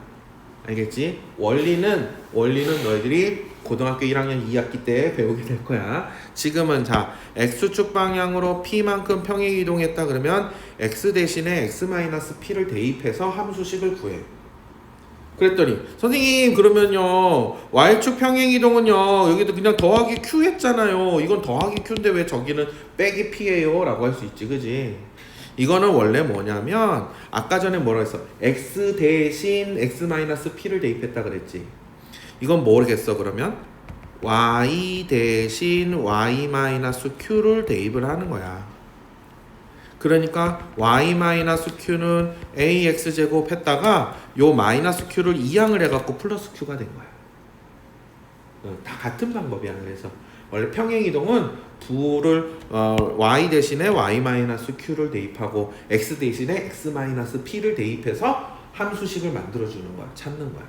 알겠지? 원리는 너희들이 고등학교 1학년 2학기 때 배우게 될 거야. 지금은 자 x축 방향으로 p만큼 평행 이동했다 그러면 x 대신에 x-p를 대입해서 함수식을 구해. 그랬더니 선생님 그러면요 y축 평행 이동은요 여기도 그냥 더하기 q 했잖아요. 이건 더하기 q인데 왜 저기는 빼기 p예요? 라고 할 수 있지, 그지? 이거는 원래 뭐냐면 아까 전에 뭐라 했어? x 대신 x-p를 대입했다 그랬지. 이건 모르겠어. 그러면 y 대신 y-q를 대입을 하는 거야. 그러니까 y-q는 ax제곱 했다가 요 마이너스 q를 이항을 해갖고 플러스 q가 된 거야. 다 같은 방법이야. 그래서 원래 평행이동은 둘을 y 대신에 y-q를 대입하고 x 대신에 x-p를 대입해서 함수식을 만들어주는 거야. 찾는 거야.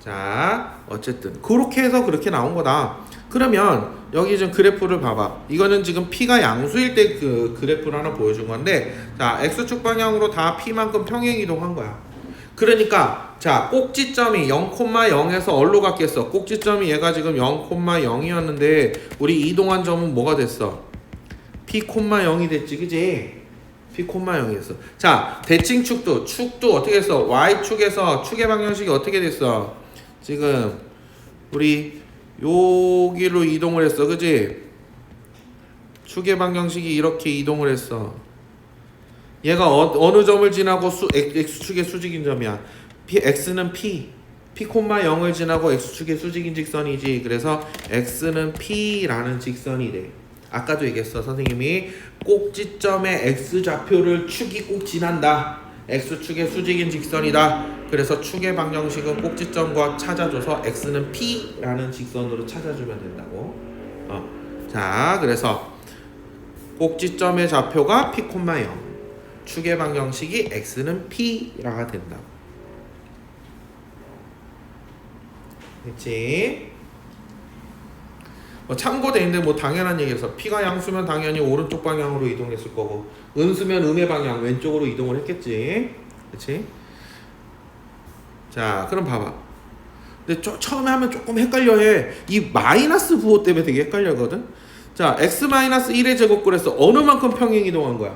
자, 어쨌든 그렇게 해서 그렇게 나온 거다. 그러면 여기 좀 그래프를 봐봐. 이거는 지금 p가 양수일 때 그 그래프를 하나 보여준 건데, 자 x축 방향으로 다 p만큼 평행 이동한 거야. 그러니까 자 꼭지점이 0,0에서 어디로 갔겠어? 꼭지점이 얘가 지금 0,0이었는데 우리 이동한 점은 뭐가 됐어? p,0이 됐지, 그지? p,0이었어. 자 대칭축도 어떻게 했어? y축에서 축의 방정식이 어떻게 됐어? 지금 우리 여기로 이동을 했어, 그지? 축의 방정식이 이렇게 이동을 했어. 얘가 어느 점을 지나고 x축의 수직인 점이야. x는 p,0을 지나고 x축의 수직인 직선이지. 그래서 x는 p라는 직선이 돼. 아까도 얘기했어. 선생님이 꼭지점의 x좌표를 축이 꼭 지난다. x축의 수직인 직선이다. 그래서 축의 방정식은 꼭지점과 찾아줘서 x는 p라는 직선으로 찾아주면 된다고. 자, 그래서 꼭지점의 좌표가 p, 0. 축의 방정식이 x는 p라가 된다고. 그치? 참고돼 있는데 당연한 얘기에서 p가 양수면 당연히 오른쪽 방향으로 이동했을 거고 음수면 음의 방향 왼쪽으로 이동을 했겠지. 그치? 자, 그럼 봐봐. 근데 처음에 하면 조금 헷갈려해. 이 마이너스 부호 때문에 되게 헷갈려거든. 자, x-1의 제곱 그래서 어느 만큼 평행 이동한 거야?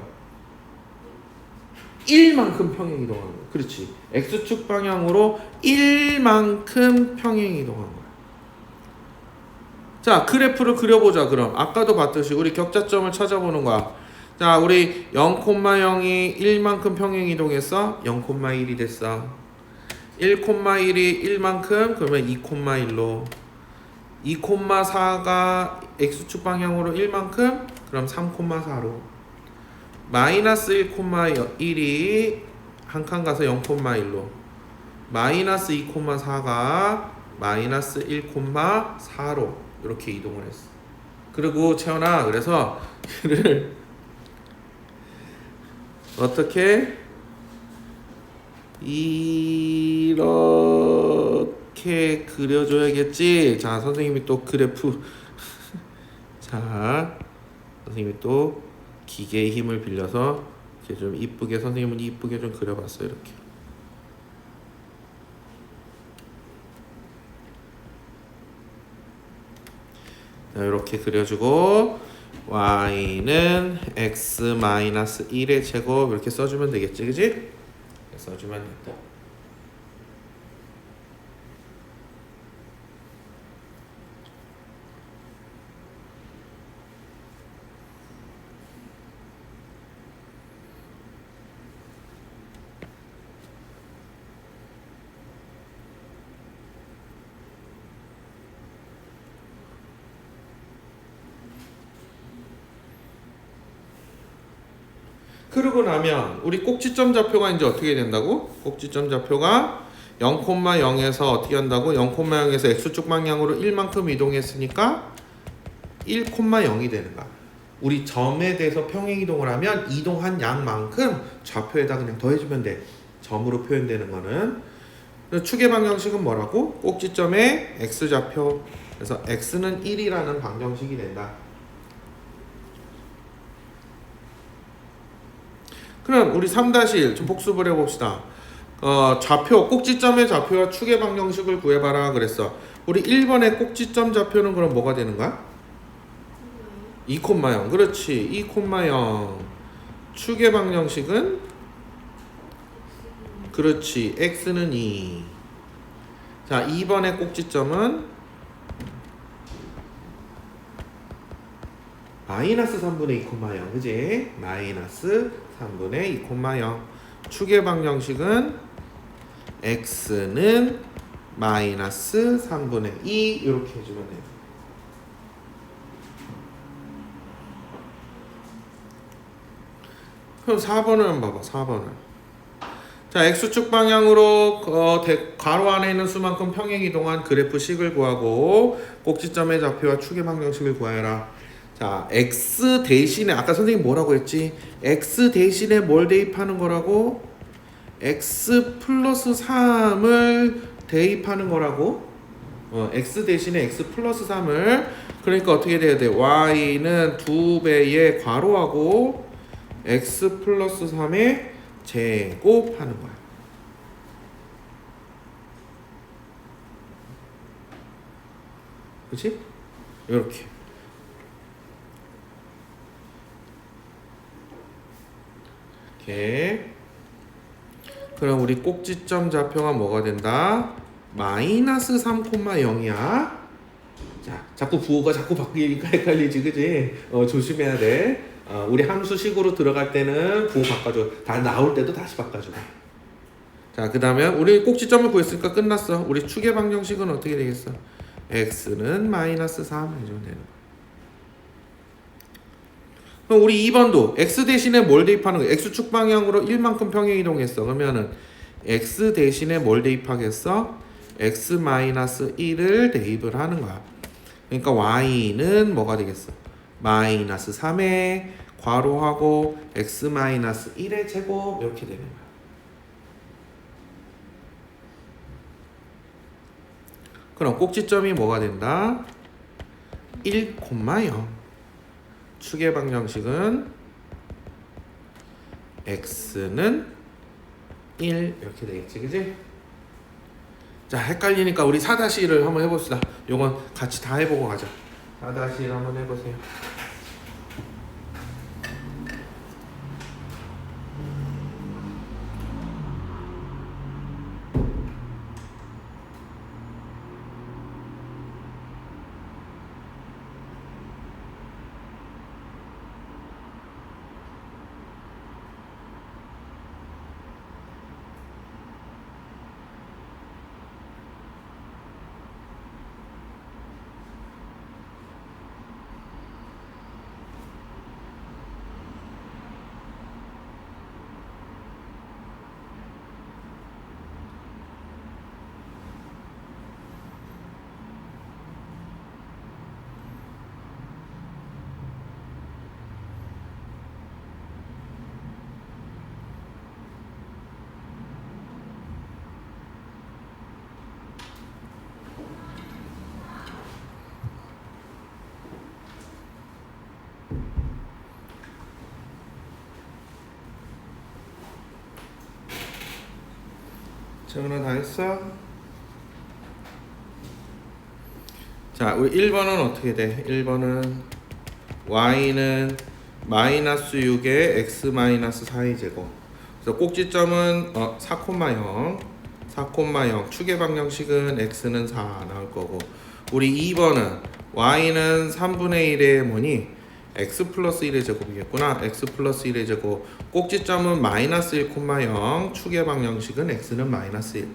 1만큼 평행 이동한 거야. 그렇지. x축 방향으로 1만큼 평행 이동한 거야. 자, 그래프를 그려보자. 그럼 아까도 봤듯이 우리 격자점을 찾아보는 거야. 자, 우리 0,0이 1만큼 평행 이동했어. 0,1이 됐어. 1,1이 1만큼 그러면 2,1로 2,4가 x축 방향으로 1만큼 그럼 3,4로 마이너스 1,1이 한 칸 가서 0,1로 마이너스 2,4가 마이너스 1,4로 이렇게 이동을 했어. 그리고 채연아, 그래서 얘를 어떻게 이렇게 그려줘야겠지. 자, 선생님이 또 그래프 자, 선생님이 또 기계의 힘을 빌려서 이렇게 좀 이쁘게 선생님은 이쁘게 좀 그려봤어요. 이렇게. 자, 이렇게 그려주고 y는 x-1의 제곱 이렇게 써주면 되겠지, 그지? 이렇게 써주면 된다. 그러고 나면 우리 꼭지점 좌표가 이제 어떻게 된다고? 꼭지점 좌표가 0,0에서 어떻게 한다고? 0,0에서 x축 방향으로 1만큼 이동했으니까 1,0이 되는 거야. 우리 점에 대해서 평행 이동을 하면 이동한 양만큼 좌표에다 그냥 더해주면 돼. 점으로 표현되는 거는. 축의 방정식은 뭐라고? 꼭지점의 x좌표. 그래서 x는 1이라는 방정식이 된다. 그럼 우리 3-1 좀 복습을 해봅시다. 좌표, 꼭지점의 좌표와 축의 방정식을 구해봐라 그랬어. 우리 1번의 꼭지점 좌표는 그럼 뭐가 되는 거야? 2,0. 그렇지. 2,0. 축의 방정식은 그렇지. x는 2. 자, 2번의 꼭지점은 마이너스 3분의 2,0. 그지? 마이너스 3분의 2,0. 축의 방정식은 x는 마이너스 3분의 2 이렇게 해주면 돼요. 그럼 4번을 한번 봐봐. 4번을. 자, x축 방향으로 괄호 안에 있는 수만큼 평행 이동한 그래프식을 구하고 꼭지점의 좌표와 축의 방정식을 구하여라. 자, x 대신에 아까 선생님 뭐라고 했지? x 대신에 뭘 대입하는 거라고? x 플러스 3을 대입하는 거라고? x 대신에 x 플러스 3을 그러니까 어떻게 돼야 돼? y는 2배의 괄호하고 x 플러스 3의 제곱하는 거야. 그치? 이렇게. 이렇게. 그럼 우리 꼭지점 좌표가 뭐가 된다? 마이너스 3,0이야. 자, 자꾸 부호가 자꾸 바뀌니까 헷갈리지, 그지? 조심해야 돼. 우리 함수식으로 들어갈 때는 부호 바꿔줘. 다 나올 때도 다시 바꿔주고. 자, 그 다음에 우리 꼭지점을 구했으니까 끝났어. 우리 축의 방정식은 어떻게 되겠어? x는 마이너스 3 해주면 되는 거야. 그럼 우리 2번도 x 대신에 뭘 대입하는 거야? x축 방향으로 1만큼 평행 이동했어. 그러면은 x 대신에 뭘 대입하겠어? x 마이너스 1을 대입을 하는 거야. 그러니까 y는 뭐가 되겠어? 마이너스 3의 괄호하고 x 마이너스 1의 제곱 이렇게 되는 거야. 그럼 꼭지점이 뭐가 된다? 1,0. 축의 방정식은 x는 1 이렇게 되겠지, 그지? 자, 헷갈리니까 우리 4-1을 한번 해봅시다. 요건 같이 다 해보고 가자. 4-1 한번 해보세요. 정은아 다 했어? 자, 우리 1번은 어떻게 돼? 1번은 y는 마이너스 6의 x 마이너스 4의 제곱. 그래서 꼭지점은 4,0 축의 방정식은 x는 4 나올 거고, 우리 2번은 y는 3분의 1의 뭐니? x 플러스 1의 제곱이겠구나. x 플러스 1의 제곱. 꼭지점은 마이너스 1,0 축의 방정식은 x는 마이너스 1.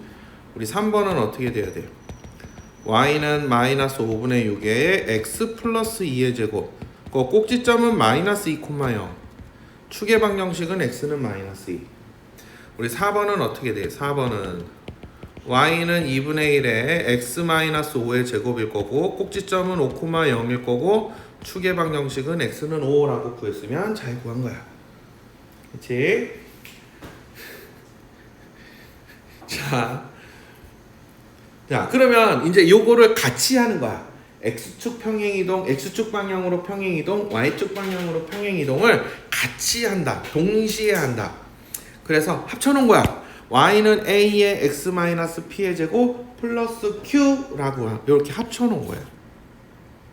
우리 3번은 어떻게 돼야 돼요? y는 마이너스 5분의 6의 x 플러스 2의 제곱. 꼭지점은 마이너스 2,0 축의 방정식은 x는 마이너스 2. 우리 4번은 어떻게 돼? 4번은 y는 2분의 1에 x 마이너스 5의 제곱일 거고 꼭지점은 5,0일 거고 축의 방정식은 x는 5라고 구했으면 잘 구한 거야. 그치? 자, 그러면 이제 요거를 같이 하는 거야. x축 평행이동, x축 방향으로 평행이동, y축 방향으로 평행이동을 같이 한다. 동시에 한다. 그래서 합쳐놓은 거야. y는 a의 x-p의 제곱 플러스 q라고 이렇게 합쳐놓은 거야.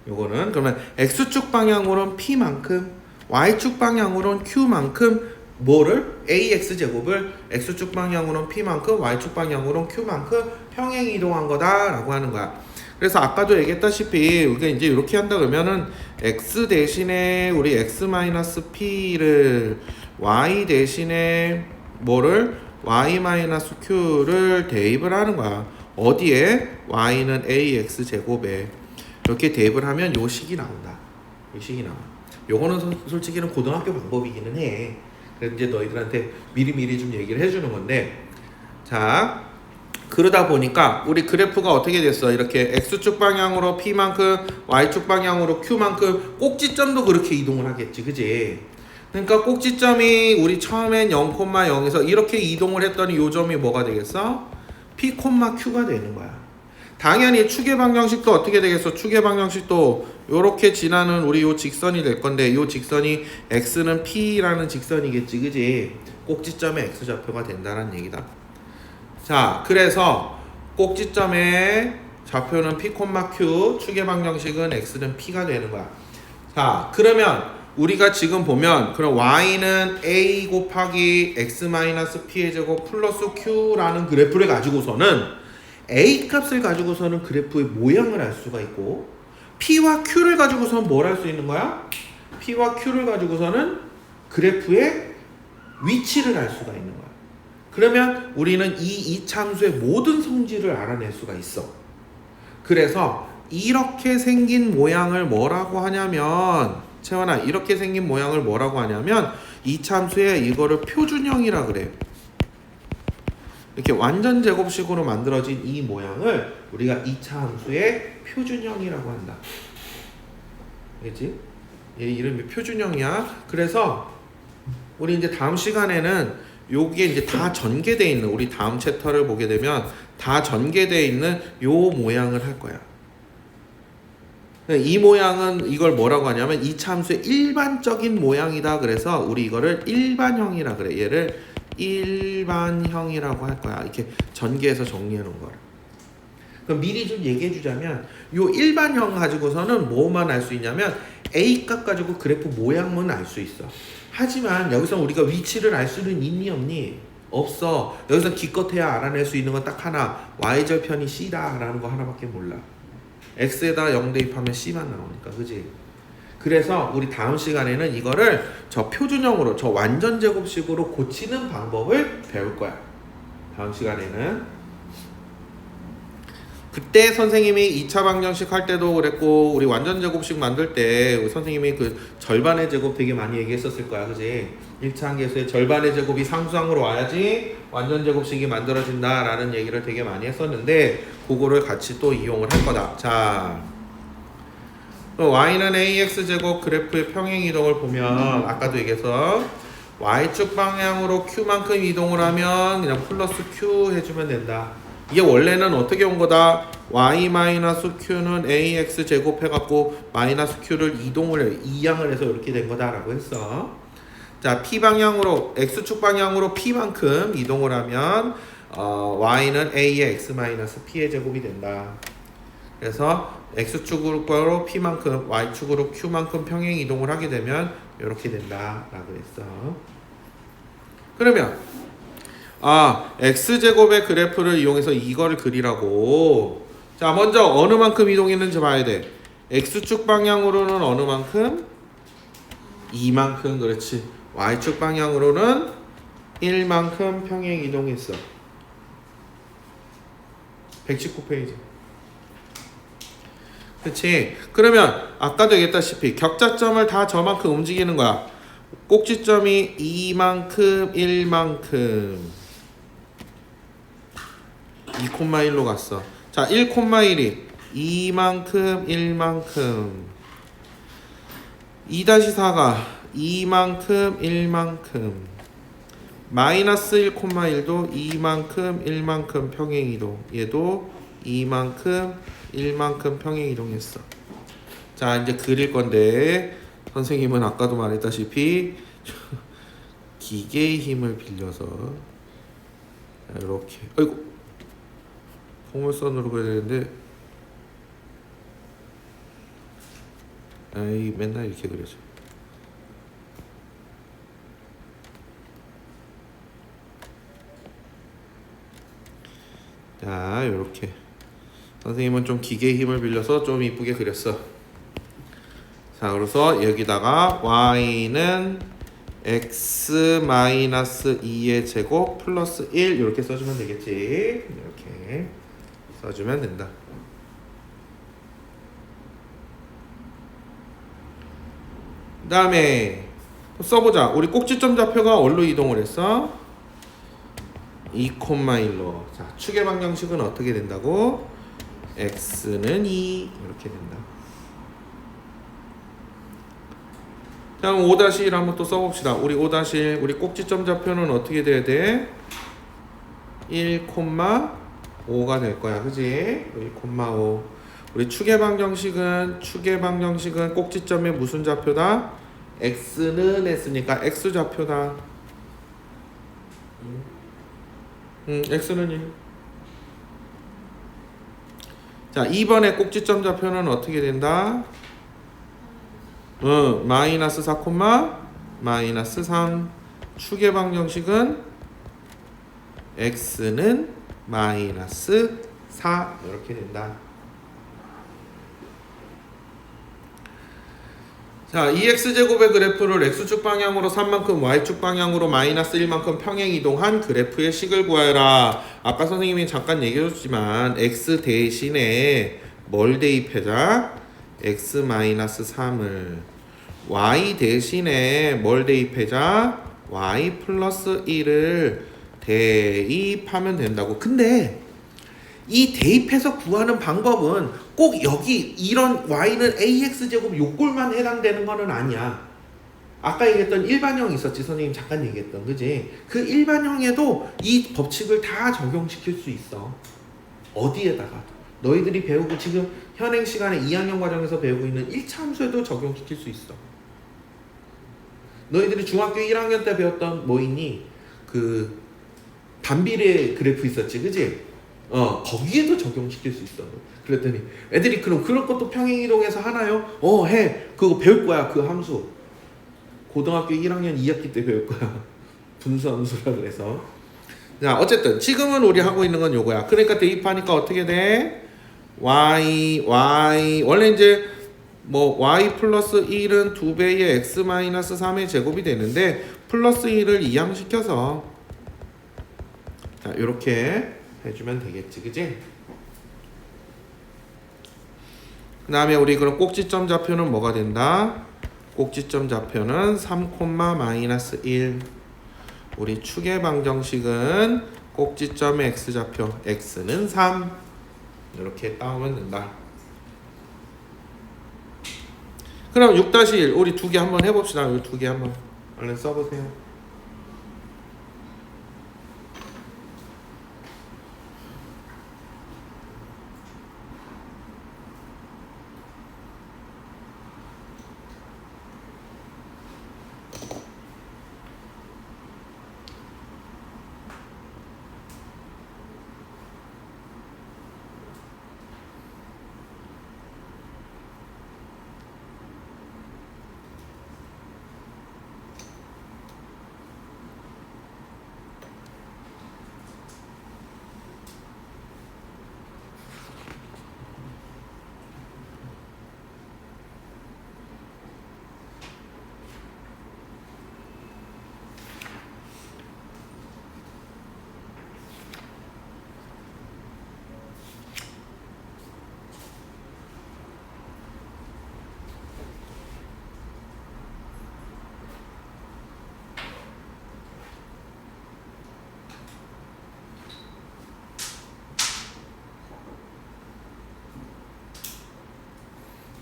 요거는 그러면 x축 방향으로는 p만큼, y축 방향으로는 q만큼 뭐를? ax 제곱을 x축 방향으로는 p만큼, y축 방향으로는 q만큼 평행 이동한 거다라고 하는 거야. 그래서 아까도 얘기했다시피 우리가 이제 이렇게 한다 그러면은 x 대신에 우리 x-p를 y 대신에 뭐를? y-q를 대입을 하는 거야. 어디에? y는 ax 제곱에 이렇게 대입을 하면 요 식이 나온다. 이 식이 나와. 요거는 솔직히는 고등학교 방법이기는 해. 그래서 이제 너희들한테 미리미리 좀 얘기를 해주는 건데, 자, 그러다 보니까 우리 그래프가 어떻게 됐어? 이렇게 x축 방향으로 p만큼, y축 방향으로 q만큼 꼭지점도 그렇게 이동을 하겠지, 그지? 그러니까 꼭지점이 우리 처음엔 0,0에서 이렇게 이동을 했더니 요 점이 뭐가 되겠어? p, q가 되는 거야. 당연히 축의 방정식도 어떻게 되겠어? 축의 방정식도 요렇게 지나는 우리 요 직선이 될 건데 요 직선이 x는 p라는 직선이겠지, 그지? 꼭지점에 x좌표가 된다는 얘기다. 자, 그래서 꼭지점의 좌표는 p, q, 축의 방정식은 x는 p가 되는 거야. 자, 그러면 우리가 지금 보면 그럼 y는 a 곱하기 x-p의 제곱 플러스 q라는 그래프를 가지고서는 a 값을 가지고서는 그래프의 모양을 알 수가 있고 p와 q를 가지고서는 뭘 할 수 있는 거야? p와 q를 가지고서는 그래프의 위치를 알 수가 있는 거야. 그러면 우리는 이 이차함수의 모든 성질을 알아낼 수가 있어. 그래서 이렇게 생긴 모양을 뭐라고 하냐면, 채원아, 이렇게 생긴 모양을 뭐라고 하냐면 이차함수에 이거를 표준형이라 그래. 이렇게 완전 제곱식으로 만들어진 이 모양을 우리가 이차함수의 표준형이라고 한다. 알겠지? 얘 이름이 표준형이야. 그래서 우리 이제 다음 시간에는 요게 이제 다 전개되어 있는, 우리 다음 챕터를 보게 되면 다 전개되어 있는 요 모양을 할 거야. 이 모양은 이걸 뭐라고 하냐면 이차함수의 일반적인 모양이다. 그래서 우리 이거를 일반형이라 그래. 얘를 일반형이라고 할 거야. 이렇게 전개해서 정리해 놓은 거를. 그럼 미리 좀 얘기해 주자면 요 일반형 가지고서는 뭐만 알 수 있냐면 a 값 가지고 그래프 모양만 알 수 있어. 하지만 여기서 우리가 위치를 알 수는 있니 없니? 없어. 여기서 기껏해야 알아낼 수 있는 건 딱 하나. y절편이 c다 라는 거 하나밖에 몰라. x에다 0 대입하면 c만 나오니까, 그지? 그래서 우리 다음 시간에는 이거를 저 표준형으로, 저 완전 제곱식으로 고치는 방법을 배울 거야. 다음 시간에는. 그때 선생님이 2차 방정식 할 때도 그랬고 우리 완전 제곱식 만들 때 우리 선생님이 그 절반의 제곱 되게 많이 얘기했었을 거야, 그지? 1차 함수의 절반의 제곱이 상수항으로 와야지 완전 제곱식이 만들어진다 라는 얘기를 되게 많이 했었는데 그거를 같이 또 이용을 할 거다. 자, y는 ax 제곱 그래프의 평행 이동을 보면 아까도 얘기해서 y축 방향으로 q만큼 이동을 하면 그냥 플러스 q 해주면 된다. 이게 원래는 어떻게 온 거다? y-q는 ax 제곱 해갖고 마이너스 q를 이동을 이항을 해서 이렇게 된 거다라고 했어. 자, p 방향으로, x축 방향으로 p만큼 이동을 하면 y는 a의 x-p의 제곱이 된다. 그래서 x축으로 p만큼, y축으로 q만큼 평행 이동을 하게 되면 이렇게 된다라고 했어. 그러면 x제곱의 그래프를 이용해서 이거를 그리라고. 자, 먼저 어느 만큼 이동했는지 봐야 돼. x축 방향으로는 어느 만큼? 2만큼, 그렇지. y축 방향으로는 1만큼 평행 이동했어. 119페이지. 그렇지. 그러면 아까도 얘기했다시피 격자점을 다 저만큼 움직이는 거야. 꼭지점이 2만큼 1만큼 2,1로 갔어. 자, 1,1이 2만큼 1만큼 2-4가 2만큼 1만큼 마이너스 1,1도 2만큼 1만큼 평행이동. 얘도 2만큼 1만큼 평행이동했어. 자, 이제 그릴 건데 선생님은 아까도 말했다시피 기계의 힘을 빌려서 이렇게 아이고 포물선으로 그려야 되는데 아이 맨날 이렇게 그려져. 자, 이렇게 선생님은 좀 기계의 힘을 빌려서 좀 이쁘게 그렸어. 자, 그래서 여기다가 y는 x-2의 제곱 플러스 1 이렇게 써주면 되겠지. 이렇게 써주면 된다. 그 다음에 써보자. 우리 꼭지점 좌표가 어디로 이동을 했어? 2,1로. 자, 축의 방정식은 어떻게 된다고? x는 2 이렇게 된다. 자, 그럼 5-1 한번 또 써봅시다. 우리 5-1 우리 꼭지점 좌표는 어떻게 돼야 돼? 1,5가 될 거야. 그지? 1,5. 우리 축의 방정식은 꼭지점의 무슨 좌표다? x는 했으니까 x 좌표다. x는 1. 자, 2번의 꼭지점 좌표는 어떻게 된다? 마이너스 4, 마이너스 3. 축의 방정식은 x는 마이너스 4 이렇게 된다. 자, 이 x제곱의 그래프를 x축 방향으로 3만큼 y축 방향으로 마이너스 1만큼 평행 이동한 그래프의 식을 구하여라. 아까 선생님이 잠깐 얘기해줬지만 x 대신에 뭘 대입하자? x 마이너스 3을 y 대신에 뭘 대입하자? y 플러스 1을 대입하면 된다고. 근데 이 대입해서 구하는 방법은 꼭 여기 이런 y는 ax제곱 요꼴만 해당되는 거는 아니야. 아까 얘기했던 일반형이 있었지. 선생님 잠깐 얘기했던, 그지? 그 일반형에도 이 법칙을 다 적용시킬 수 있어. 어디에다가 너희들이 배우고 지금 현행 시간에 2학년 과정에서 배우고 있는 1차 함수에도 적용시킬 수 있어. 너희들이 중학교 1학년 때 배웠던 뭐 있니? 그 반비례 그래프 있었지, 그지? 거기에도 적용시킬 수 있어. 그랬더니 애들이 그럼 그런 것도 평행이동해서 하나요? 해. 그거 배울 거야. 그 함수. 고등학교 1학년 2학기 때 배울 거야. 분수함수라 그래서. 자, 어쨌든 지금은 우리 하고 있는 건 요거야. 그러니까 대입하니까 어떻게 돼? y 원래 이제 뭐 y 플러스 1은 2배의 x 마이너스 3의 제곱이 되는데 플러스 1을 이항시켜서 자, 요렇게 해주면 되겠지, 그지? 그 다음에 우리 그럼 꼭지점 좌표는 뭐가 된다? 꼭지점 좌표는 3, 마이너스 1. 우리 축의 방정식은 꼭지점의 x좌표 x는 3 이렇게 따오면 된다. 그럼 6-1 우리 두 개 한번 해봅시다. 이 두 개 한번 얼른 써보세요.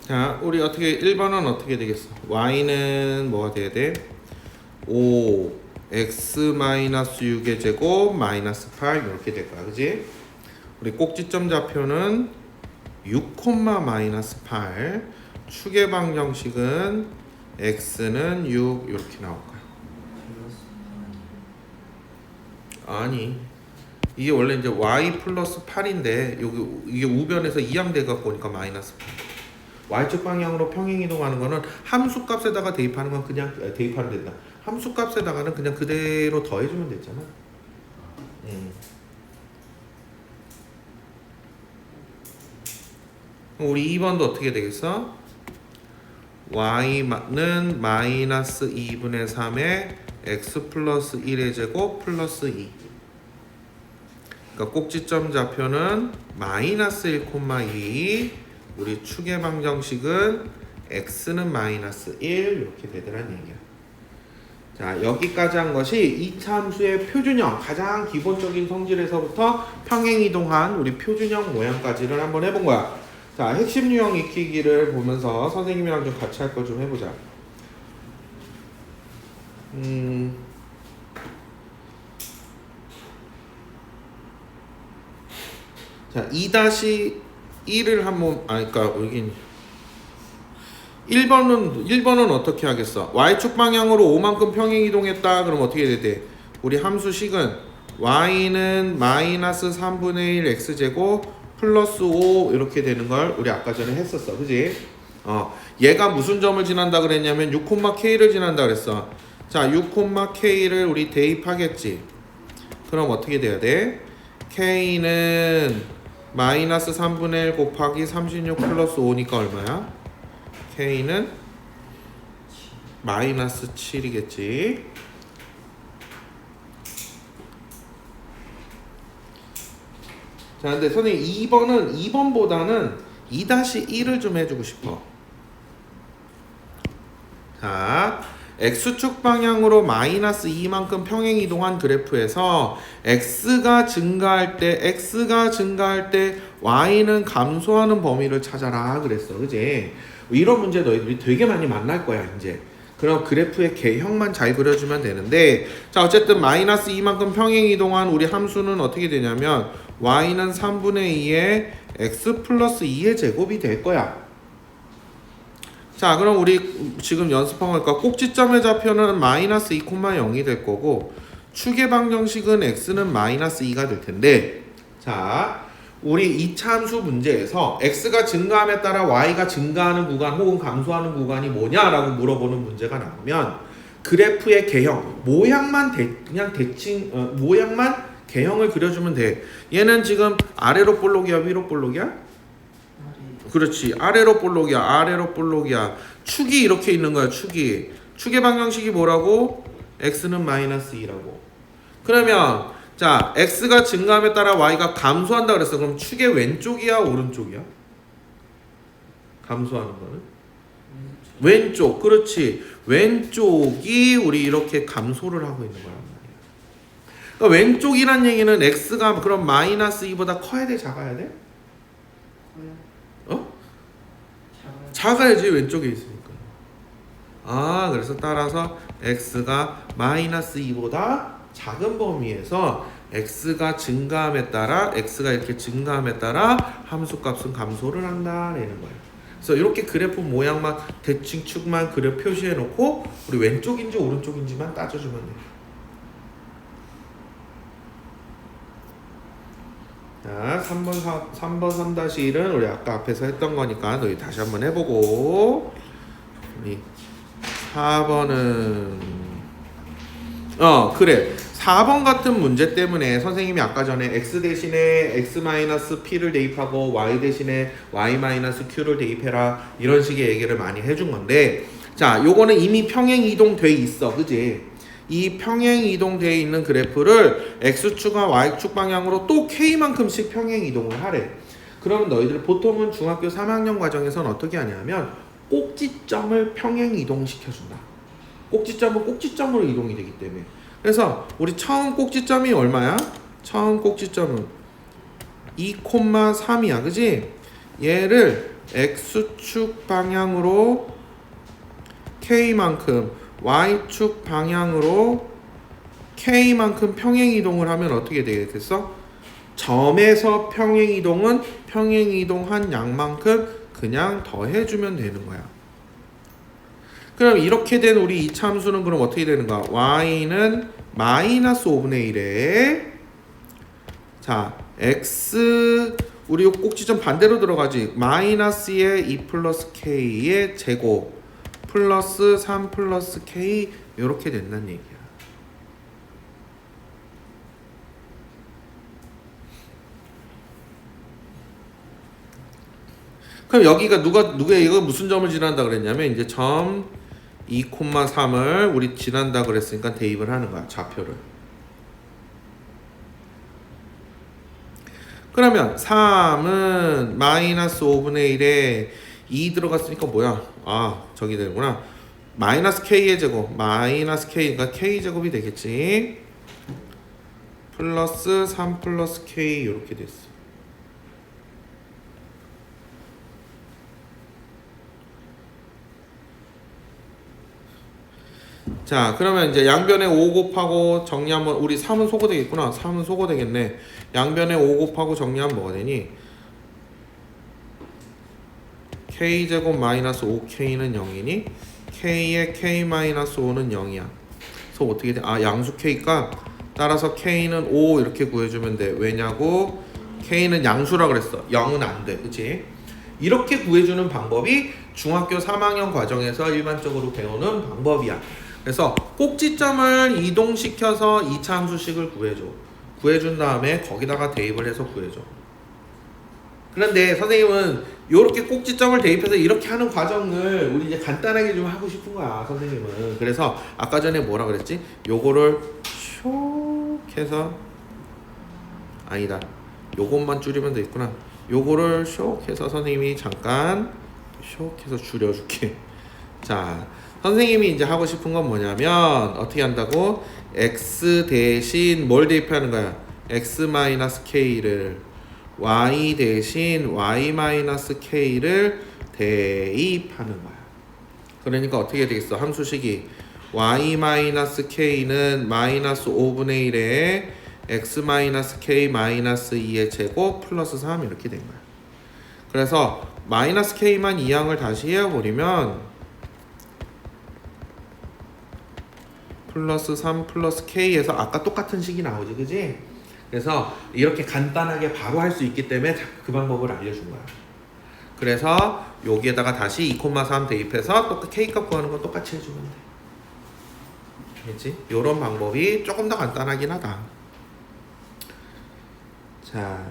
자, 우리 어떻게 1번은 어떻게 되겠어? y는 뭐가 돼야 돼? 5 x-6의 제곱 마이너스 8 이렇게 될 거야. 그지? 우리 꼭지점 좌표는 6, 마이너스 8 축의 방정식은 x는 6 이렇게 나올 거야. 아니 이게 원래 이제 y 플러스 8인데 여기 이게 우변에서 이항돼 갖고 오니까 마이너스 8. y축 방향으로 평행 이동하는 거는 함수 값에다가 대입하는 건 그냥 대입하면 된다. 함수 값에다가는 그냥 그대로 더해주면 됐잖아. 우리 2번도 어떻게 되겠어? y는 마이너스 2분의 3에 x 플러스 1의 제곱 플러스 2. 그러니까 꼭지점 좌표는 마이너스 1,2. 우리 축의 방정식은 x는 마이너스 1 이렇게 되더란 얘기야. 자, 여기까지 한 것이 2차 함수의 표준형, 가장 기본적인 성질에서부터 평행이동한 우리 표준형 모양까지를 한번 해본 거야. 자, 핵심 유형 익히기를 보면서 선생님이랑 좀 같이 할 거 좀 해보자. 자, 2-1을 한번, 그러니까 여긴 1번은 어떻게 하겠어? y축 방향으로 5만큼 평행 이동했다. 그럼 어떻게 돼? 우리 함수식은 y는 마이너스 3분의 1 x제곱 플러스 5 이렇게 되는 걸 우리 아까 전에 했었어. 그지? 얘가 무슨 점을 지난다 그랬냐면 6,k를 지난다 그랬어. 자, 6,k를 우리 대입하겠지. 그럼 어떻게 돼야 돼? k는 마이너스 3분의 1 곱하기 36 플러스 5니까 얼마야? k는 마이너스 7이겠지. 자, 근데 선생님 2번보다는 2-1을 좀 해주고 싶어. 자, x축 방향으로 마이너스 2만큼 평행 이동한 그래프에서 x가 증가할 때 y는 감소하는 범위를 찾아라 그랬어. 그지? 이런 문제 너희들이 되게 많이 만날 거야 이제. 그럼 그래프의 개형만 잘 그려주면 되는데, 자, 어쨌든 마이너스 2만큼 평행 이동한 우리 함수는 어떻게 되냐면 y는 3분의 2의 x 플러스 2의 제곱이 될 거야. 자, 그럼 우리 지금 연습한 거니까 꼭지점의 좌표는 마이너스 2,0이 될 거고 축의 방정식은 x는 마이너스 2가 될 텐데, 자, 우리 2차 함수 문제에서 x가 증가함에 따라 y가 증가하는 구간 혹은 감소하는 구간이 뭐냐라고 물어보는 문제가 나오면 그래프의 개형, 모양만 모양만 개형을 그려주면 돼. 얘는 지금 아래로 볼록이야, 위로 볼록이야? 그렇지, 아래로 볼록이야. 축이 이렇게 있는 거야. 축의 방정식이 뭐라고? x는 마이너스 2라고. 그러면 자, x가 증가함에 따라 y가 감소한다 그랬어. 그럼 축의 왼쪽이야, 오른쪽이야? 감소하는 거는? 왼쪽. 그렇지. 왼쪽이 우리 이렇게 감소를 하고 있는 거란 말이야. 그러니까 왼쪽이란 얘기는 x가 그럼 마이너스 2보다 커야 돼, 작아야 돼? 작아야지, 왼쪽에 있으니까. 그래서 따라서 x가 마이너스 2보다 작은 범위에서 x가 이렇게 증가함에 따라 함수값은 감소를 한다라는 거예요. 그래서 이렇게 그래프 모양만 대칭 축만 그려 표시해 놓고 우리 왼쪽인지 오른쪽인지만 따져주면 돼요. 자, 3번 3-1은 우리 아까 앞에서 했던 거니까 너희 다시 한번 해보고, 우리 4번은 그래, 4번 같은 문제 때문에 선생님이 아까 전에 x 대신에 x-p를 대입하고 y 대신에 y-q를 대입해라 이런 식의 얘기를 많이 해준 건데, 자, 요거는 이미 평행 이동돼 있어. 그지? 이 평행 이동되어 있는 그래프를 x축과 y축 방향으로 또 k만큼씩 평행 이동을 하래. 그러면 너희들 보통은 중학교 3학년 과정에서는 어떻게 하냐면 꼭지점을 평행 이동시켜준다. 꼭지점은 꼭지점으로 이동이 되기 때문에. 그래서 우리 처음 꼭지점이 얼마야? 처음 꼭지점은 2,3이야. 그지? 얘를 x축 방향으로 k만큼 y축 방향으로 k만큼 평행이동을 하면 어떻게 되겠어? 점에서 평행이동은 평행이동한 양만큼 그냥 더해주면 되는 거야. 그럼 이렇게 된 우리 이차함수는 그럼 어떻게 되는가? y는 마이너스 5분의 1에 자 x 우리 꼭지점 반대로 들어가지. 마이너스의 2 플러스 k의 제곱 플러스 3 플러스 k 이렇게 된다는 얘기야. 그럼 여기가 누가 이거 무슨 점을 지난다 그랬냐면 이제 점 2,3을 우리 지난다 그랬으니까 대입을 하는 거야. 좌표를. 그러면 3은 마이너스 5분의 1에 2 들어갔으니까 뭐야? 아 저기 되는구나. 마이너스 k의 제곱 마이너스 k가 k제곱이 되겠지. 플러스 3 플러스 k 이렇게 됐어. 자 그러면 이제 양변에 5 곱하고 정리하면 우리 3은 소거 되겠구나. 3은 소거 되겠네. 양변에 5 곱하고 정리하면 뭐가 되니? k제곱 마이너스 5k는 0이니 k의 k 마이너스 5는 0이야. 그래서 어떻게 돼? 아 양수 k가 따라서 k는 5 이렇게 구해주면 돼. 왜냐고? k는 양수라 그랬어. 0은 안 돼. 그치? 이렇게 구해주는 방법이 중학교 3학년 과정에서 일반적으로 배우는 방법이야. 그래서 꼭지점을 이동시켜서 2차 함수식을 구해줘. 구해준 다음에 거기다가 대입을 해서 구해줘. 그런데 선생님은 이렇게 꼭지점을 대입해서 이렇게 하는 과정을 우리 이제 간단하게 좀 하고 싶은 거야, 선생님은. 그래서 아까 전에 뭐라 그랬지? 요거를 쇽 해서 아니다. 요것만 줄이면 되겠구나. 요거를 쇽 해서 선생님이 잠깐 쇽 해서 줄여줄게. 자, 선생님이 이제 하고 싶은 건 뭐냐면 어떻게 한다고? x 대신 뭘 대입하는 거야? x-k를 y 대신 y-k를 대입하는 거야. 그러니까 어떻게 되겠어? 함수식이 y-k는 마이너스 5분의 1에 x-k-2의 제곱 플러스 3 이렇게 된 거야. 그래서 마이너스 k만 이 양을 다시 헤어버리면 플러스 3 플러스 k에서 아까 똑같은 식이 나오지, 그지? 그래서 이렇게 간단하게 바로 할 수 있기 때문에 그 방법을 알려준 거야. 그래서 여기에다가 다시 2,3 대입해서 또 k값 구하는 건 똑같이 해주면 돼. 그렇지? 이런 방법이 조금 더 간단하긴 하다. 자,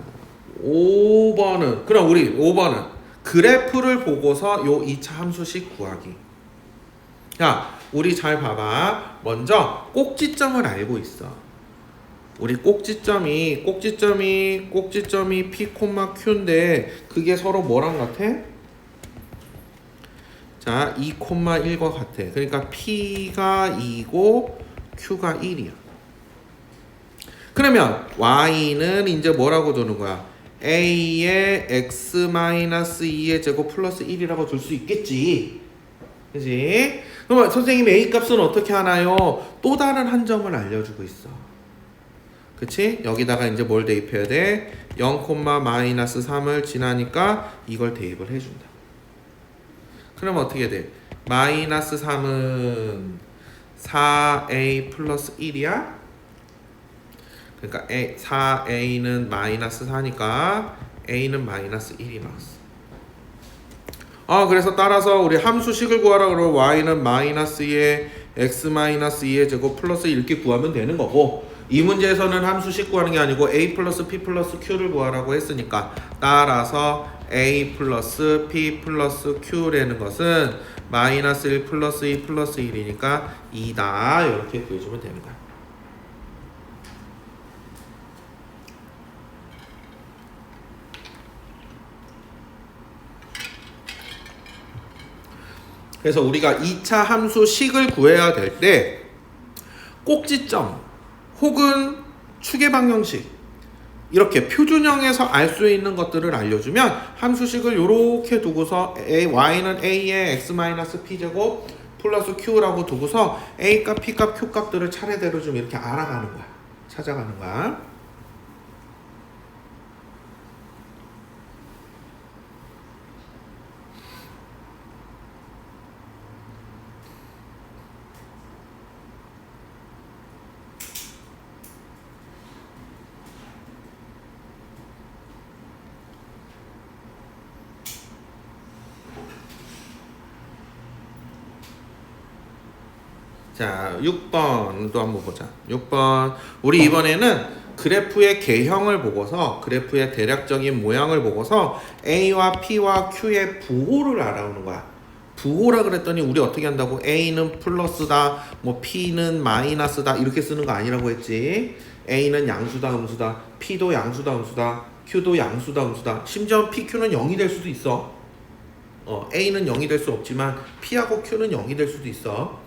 5번은 그럼 우리 5번은 그래프를 보고서 요 2차 함수식 구하기. 자, 우리 잘 봐봐. 먼저 꼭지점을 알고 있어. 우리 꼭지점이 P, Q인데 그게 서로 뭐랑 같아? 자, 2,1과 같아. 그러니까 P가 2고 Q가 1이야. 그러면 Y는 이제 뭐라고 두는 거야? A의 X-2의 제곱 플러스 1이라고 둘 수 있겠지. 그지? 그럼 선생님 A 값은 어떻게 하나요? 또 다른 한 점을 알려주고 있어. 그치? 여기다가 이제 뭘 대입해야 돼? 0,-3을 지나니까 이걸 대입을 해준다. 그러면 어떻게 돼? 마이너스 3은 4A 플러스 1이야? 그러니까 4A는 마이너스 4니까 A는 마이너스 1이 나왔어. 그래서 따라서 우리 함수식을 구하라 그러면 Y는 마이너스의 X-2의 제곱 플러스 이렇게 구하면 되는 거고, 이 문제에서는 함수식 구하는 게 아니고 A 플러스 P 플러스 Q를 구하라고 했으니까 따라서 A 플러스 P 플러스 Q라는 것은 마이너스 1 플러스 2 플러스 1이니까 2다 이렇게 구해주면 되는 거야. 그래서 우리가 2차 함수식을 구해야 될 때 꼭지점 혹은 축의 방정식 이렇게 표준형에서 알 수 있는 것들을 알려주면 함수식을 이렇게 두고서 y는 a의 x-p제곱 플러스 q라고 두고서 a값, p값, q값들을 차례대로 좀 이렇게 알아가는 거야. 찾아가는 거야. 자, 6번도 한번 보자. 6번. 우리 이번에는 그래프의 개형을 보고서 그래프의 대략적인 모양을 보고서 A와 P와 Q의 부호를 알아오는 거야. 부호라 그랬더니 우리 어떻게 한다고? A는 플러스다, 뭐 P는 마이너스다 이렇게 쓰는 거 아니라고 했지. A는 양수다, 음수다, P도 양수다, 음수다, Q도 양수다, 음수다. 심지어 PQ는 0이 될 수도 있어. A는 0이 될 수 없지만 P하고 Q는 0이 될 수도 있어.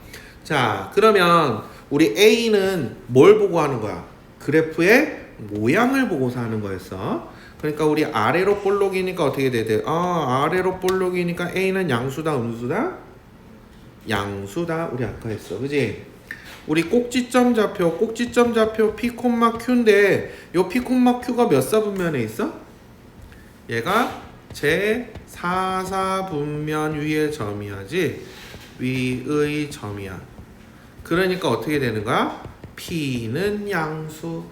자, 그러면 우리 A는 뭘 보고 하는 거야? 그래프의 모양을 보고서 하는 거였어. 그러니까 우리 아래로 볼록이니까 어떻게 돼야 돼? 아래로 볼록이니까 A는 양수다, 음수다? 양수다. 우리 아까 했어. 그지? 우리 꼭지점 좌표 P, Q인데 요 P, Q가 몇 사분면에 있어? 얘가 제 4사분면 위의 점이야지 위의 점이야. 그러니까 어떻게 되는 거야? P는 양수,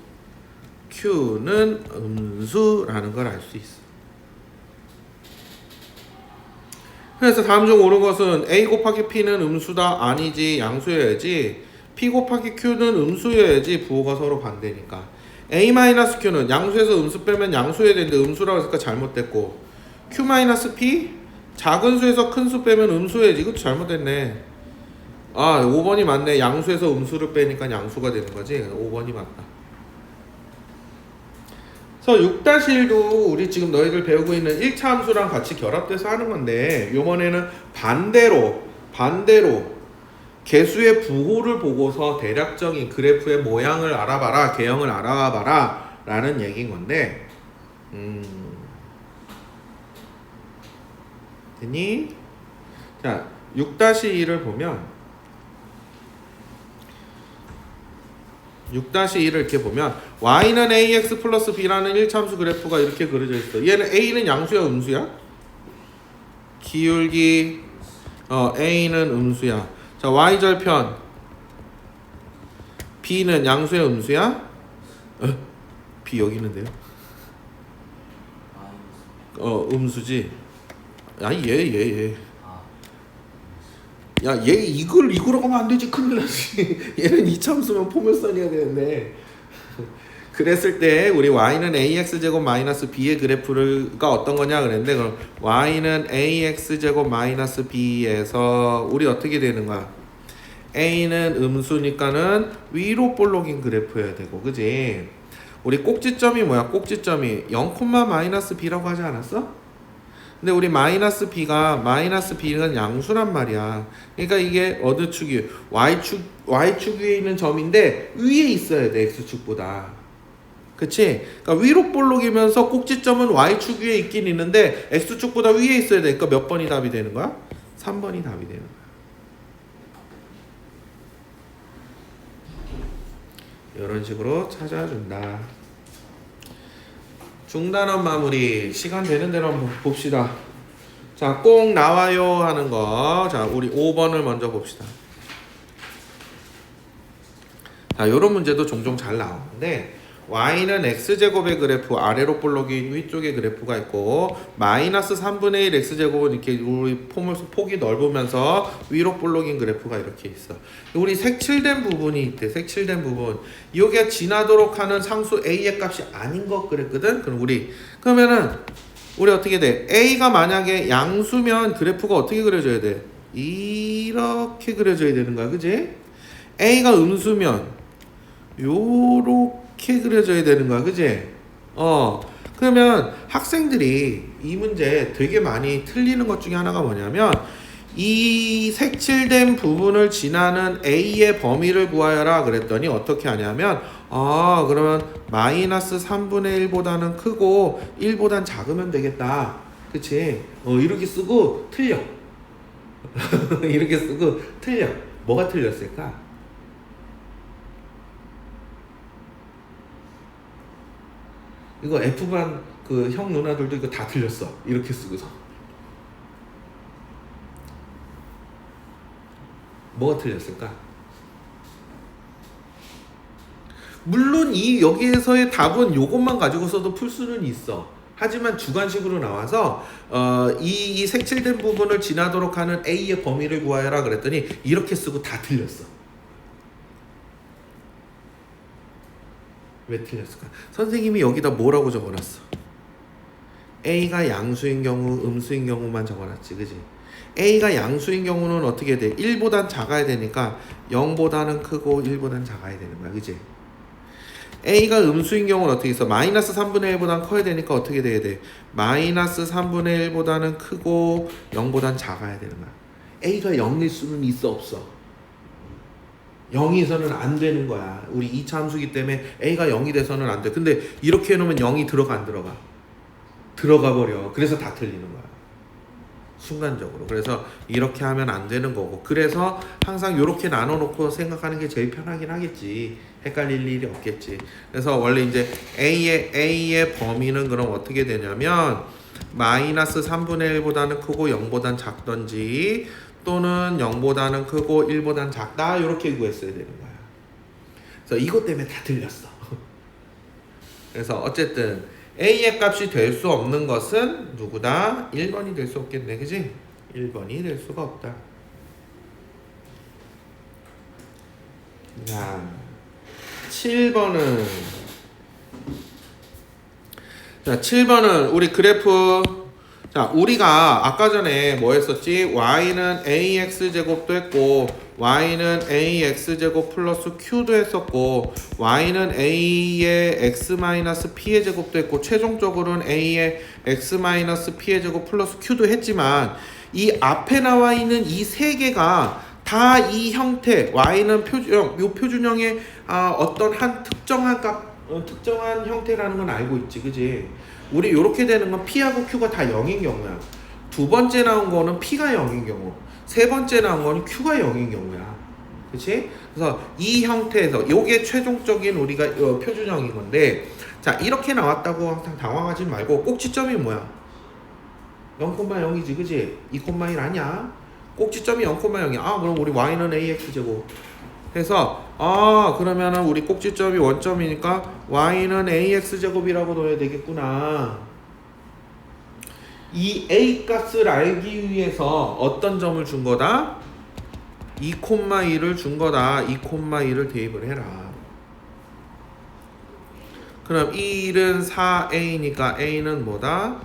Q는 음수라는 걸 알 수 있어. 그래서 다음 중 옳은 것은 A 곱하기 P는 음수다 아니지 양수여야지 P 곱하기 Q는 음수여야지 부호가 서로 반대니까 A-Q는 양수에서 음수 빼면 양수여야 되는데 음수라고 했으니까 잘못됐고 Q-P 작은 수에서 큰 수 빼면 음수여야지 이것도 잘못됐네. 5번이 맞네. 양수에서 음수를 빼니까 양수가 되는 거지. 5번이 맞다. 그래서 6-1도 우리 지금 너희들 배우고 있는 1차 함수랑 같이 결합돼서 하는 건데 이번에는 반대로 개수의 부호를 보고서 대략적인 그래프의 모양을 알아봐라, 개형을 알아봐라 라는 얘기인 건데 됐니? 자, 6-1을 보면 6-1을 이렇게 보면 y는 ax 플러스 b라는 1차함수 그래프가 이렇게 그려져 있어. 얘는 a는 양수야, 음수야? 기울기 a는 음수야. 자, y절편 b는 양수야, 음수야? b 여기 있는데요. 음수지. 얘. 야, 얘 이거로 가면 안 되지. 큰일 나지. 얘는 이참수면 포물선이어야 되는데. 그랬을 때 우리 y는 ax 제곱 마이너스 b의 그래프가 어떤 거냐 그랬는데 그럼 y는 ax 제곱 마이너스 b에서 우리 어떻게 되는 거야? a는 음수니까는 위로 볼록인 그래프여야 되고, 그지? 우리 꼭지점이 뭐야? 꼭지점이 0, 마이너스 b라고 하지 않았어? 근데 우리 마이너스 b는 양수란 말이야. 그러니까 이게 어느 축이 y축 위에 있는 점인데 위에 있어야 돼, x축보다. 그치? 그러니까 위로 볼록이면서 꼭지점은 y축 위에 있긴 있는데 x축보다 위에 있어야 돼. 그러니까 몇 번이 답이 되는 거야? 3번이 답이 되는 거야. 이런 식으로 찾아준다. 중단원 마무리 시간 되는 대로 한번 봅시다. 자, 꼭 나와요 하는 거. 자, 우리 5번을 먼저 봅시다. 자, 요런 문제도 종종 잘 나오는데 y는 x제곱의 그래프 아래로 볼록인 위쪽의 그래프가 있고 마이너스 3분의 1 x제곱은 이렇게 우리 폭이 넓으면서 위로 볼록인 그래프가 이렇게 있어. 우리 색칠된 부분이 있대. 색칠된 부분. 이게 지나도록 하는 상수 a의 값이 아닌 것 그랬거든. 그러면은 우리 어떻게 돼? a가 만약에 양수면 그래프가 어떻게 그려져야 돼? 이렇게 그려져야 되는 거야. 그지? a가 음수면 요렇게 그려져야 되는 거야. 그지? 그러면 학생들이 이 문제 되게 많이 틀리는 것 중에 하나가 뭐냐면 이 색칠된 부분을 지나는 A의 범위를 구하여라 그랬더니 어떻게 하냐면 그러면 마이너스 3분의 1보다는 크고 1보단 작으면 되겠다. 그치? 이렇게 쓰고 틀려. 이렇게 쓰고 틀려. 뭐가 틀렸을까? 이거 F반 그 형 누나들도 이거 다 틀렸어. 이렇게 쓰고서. 뭐가 틀렸을까? 물론 이 여기에서의 답은 요것만 가지고서도 풀 수는 있어. 하지만 주관식으로 나와서 이 색칠된 부분을 지나도록 하는 A의 범위를 구하여라 그랬더니 이렇게 쓰고 다 틀렸어. 왜 틀렸을까? 선생님이 여기다 뭐라고 적어놨어? A가 양수인 경우, 음수인 경우만 적어놨지, 그지? A가 양수인 경우는 어떻게 돼? 1보단 작아야 되니까 0보다는 크고 1보단 작아야 되는 거야, 그지? A가 음수인 경우는 어떻게 있어? 마이너스 3분의 1보단 커야 되니까 어떻게 돼야 돼? 마이너스 3분의 1보다는 크고 0보단 작아야 되는 거야. A가 0일 수는 있어, 없어? 0이서는 안 되는 거야. 우리 2차 함수기 때문에 A가 0이 돼서는 안 돼. 근데 이렇게 해놓으면 0이 들어가 안 들어가? 들어가 버려. 그래서 다 틀리는 거야. 순간적으로. 그래서 이렇게 하면 안 되는 거고. 그래서 항상 이렇게 나눠놓고 생각하는 게 제일 편하긴 하겠지. 헷갈릴 일이 없겠지. 그래서 원래 이제 A의 범위는 그럼 어떻게 되냐면 마이너스 3분의 1보다는 크고 0보단 작던지 또는 0보다는 크고 1보단 작다 이렇게 구했어야 되는 거야. 그래서 이것 때문에 다 틀렸어. 그래서 어쨌든 A의 값이 될 수 없는 것은 누구다? 1번이 될 수 없겠네, 그지? 1번이 될 수가 없다. 자, 7번은 자, 7번은 우리 그래프 자, 우리가 아까 전에 뭐 했었지? y는 ax제곱도 했고 y는 ax제곱 플러스 q도 했었고 y는 a의 x-p의 제곱도 했고 최종적으로는 a의 x-p의 제곱 플러스 q도 했지만 이 앞에 나와 있는 이 세 개가 다 이 형태 y는 표준형, 요 표준형의 어떤 한 특정한 형태라는 건 알고 있지, 그지? 우리 이렇게 되는 건 P하고 Q가 다 0인 경우야. 두 번째 나온 거는 P가 0인 경우, 세 번째 나온 거는 Q가 0인 경우야. 그치? 그래서 이 형태에서 요게 최종적인 우리가 표준형인 건데 자 이렇게 나왔다고 항상 당황하지 말고 꼭지점이 뭐야? 0,0이지, 그치? 2,1 아니야? 꼭지점이 0,0이야. 그럼 우리 y는 ax제곱 해서 그러면은 우리 꼭지점이 원점이니까 y는 ax제곱이라고 넣어야 되겠구나. 이 a 값을 알기 위해서 어떤 점을 준 거다? 2,1을 준 거다. 2,1을 대입을 해라. 그럼 1은 4a니까 a는 뭐다?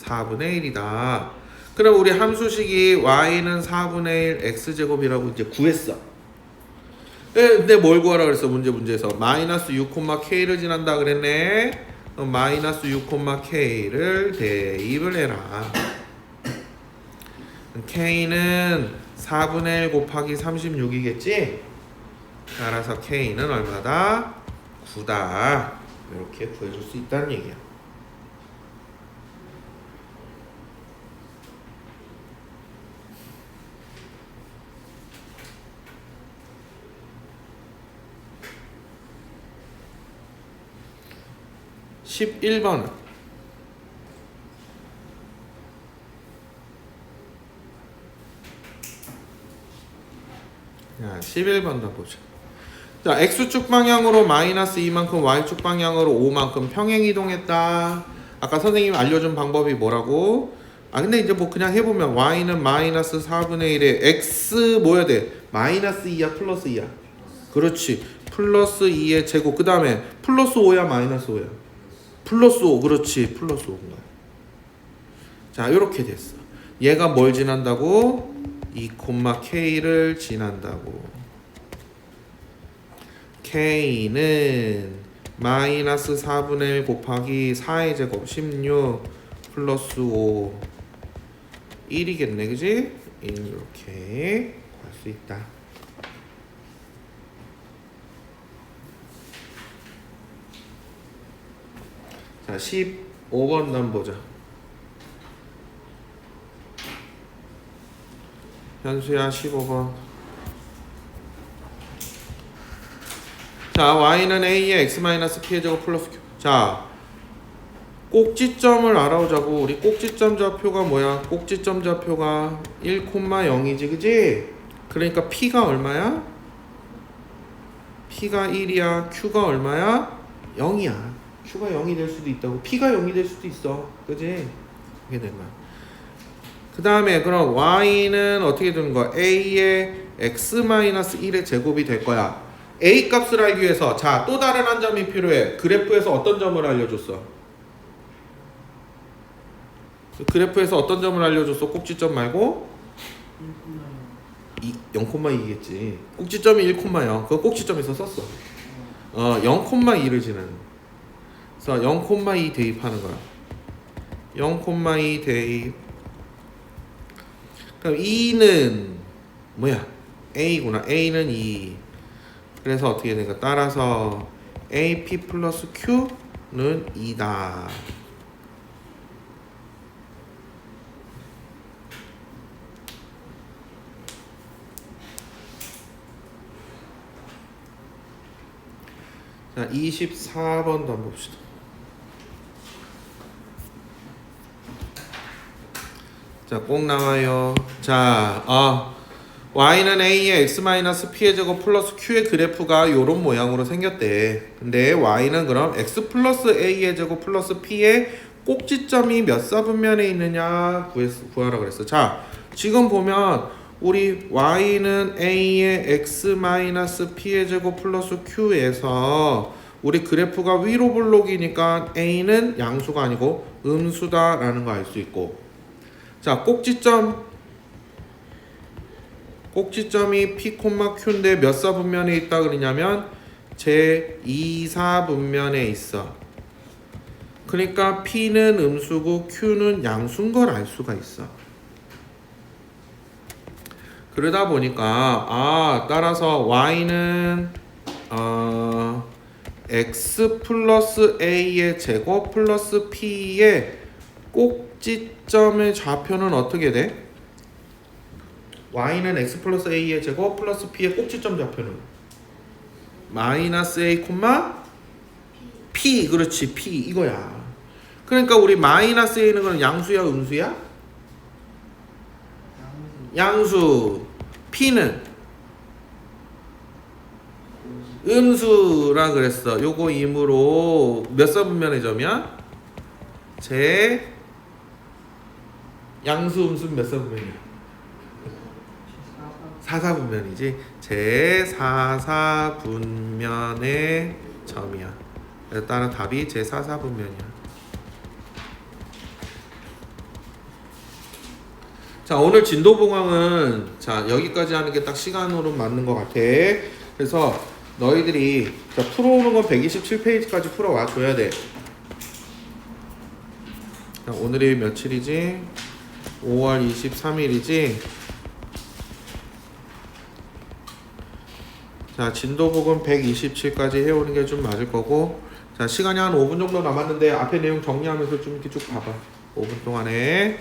4분의 1이다. 그럼 우리 함수식이 y는 4분의 1 x제곱이라고 이제 구했어. 근데 뭘 구하라 그랬어? 문제에서 마이너스 6,k를 지난다 그랬네. 마이너스 6,k를 대입을 해라. k는 4분의 1 곱하기 36이겠지? 따라서 k는 얼마다? 9다. 이렇게 구해줄 수 있다는 얘기야. 자, 11번은 자, 11번도 보자. 자, X축 방향으로 마이너스 2만큼 Y축 방향으로 5만큼 평행 이동했다. 아까 선생님이 알려준 방법이 뭐라고? 근데 이제 뭐 그냥 해보면 Y는 마이너스 4분의 1에 X 뭐야 돼? 마이너스 2야 플러스 2야? 그렇지. 플러스 2의 제곱. 그 다음에 플러스 5야 마이너스 5야? 플러스 5. 그렇지. 플러스 5인 거야. 자, 이렇게 됐어. 얘가 뭘 지난다고? 2,k를 지난다고. k는 마이너스 4분의 1 곱하기 4의 제곱 16 플러스 5 1이겠네, 그지? 1 이렇게 할 수 있다. 자, 15번 난 보자. 현수야 15번. 자, y는 a의 x-p의 제곱 플러스 q. 자, 꼭지점을 알아보자고. 우리 꼭지점 좌표가 뭐야? 꼭지점 좌표가 1,0이지, 그지? 그러니까 p가 얼마야? p가 1이야. q가 얼마야? 0이야. q가 0이 될 수도 있다고. p가 0이 될 수도 있어, 그지? 이게 된 거야. 그 다음에 그럼 y는 어떻게 되는 거야? a의 x-1의 제곱이 될 거야. a 값을 알기 위해서 자, 또 다른 한 점이 필요해. 그래프에서 어떤 점을 알려줬어? 그래프에서 어떤 점을 알려줬어? 꼭지점 말고? 0,2겠지. 꼭지점이 1,0. 그거 꼭지점에서 썼어. 0,2를 지나는. 그래서 0,2 대입하는 거야. 0,2 대입. 그럼 2는 뭐야? a구나. a는 2. 그래서 어떻게 되니까 따라서 AP 플러스 Q는 2다. 자, 24번도 한번 봅시다. 자, 꼭 나와요. 자, y는 a의 x-p의 제곱 플러스 q의 그래프가 요런 모양으로 생겼대. 근데 y는 그럼 x 플러스 a의 제곱 플러스 p의 꼭지점이 몇 사분면에 있느냐 구하라 그랬어. 자, 지금 보면 우리 y는 a의 x-p의 제곱 플러스 q에서 우리 그래프가 위로 블록이니까 a는 양수가 아니고 음수다라는 거 알 수 있고, 자, 꼭지점이 p, q인데 몇 사분면에 있다 그러냐면 제 2사분면에 있어. 그러니까 p는 음수고 q는 양수인 걸 알 수가 있어. 그러다 보니까 따라서 y는 x 플러스 a의 제곱 플러스 p의 꼭지점의 좌표는 어떻게 돼? y는 x 플러스 a의 제곱 플러스 p의 꼭지점 좌표는 마이너스 a, p. 그렇지, p 이거야. 그러니까 우리 마이너스 a는 건 양수야, 음수야? 양수. p는 음수라 그랬어. 요거 임으로 몇 사분면의 점이야? 제 양수 음수 몇 사분면이야? 4사분면이지. 제 4사분면의 점이야. 그래서 따라 답이 제 4사분면이야. 자, 오늘 진도봉황은 자, 여기까지 하는 게 딱 시간으로 맞는 것 같아. 그래서 너희들이 자, 풀어오는 건 127페이지까지 풀어와 줘야 돼. 자, 오늘이 며칠이지? 5월 23일이지? 자, 진도복은 127까지 해오는 게 좀 맞을 거고, 자, 시간이 한 5분 정도 남았는데 앞에 내용 정리하면서 좀 이렇게 쭉 봐봐. 5분 동안에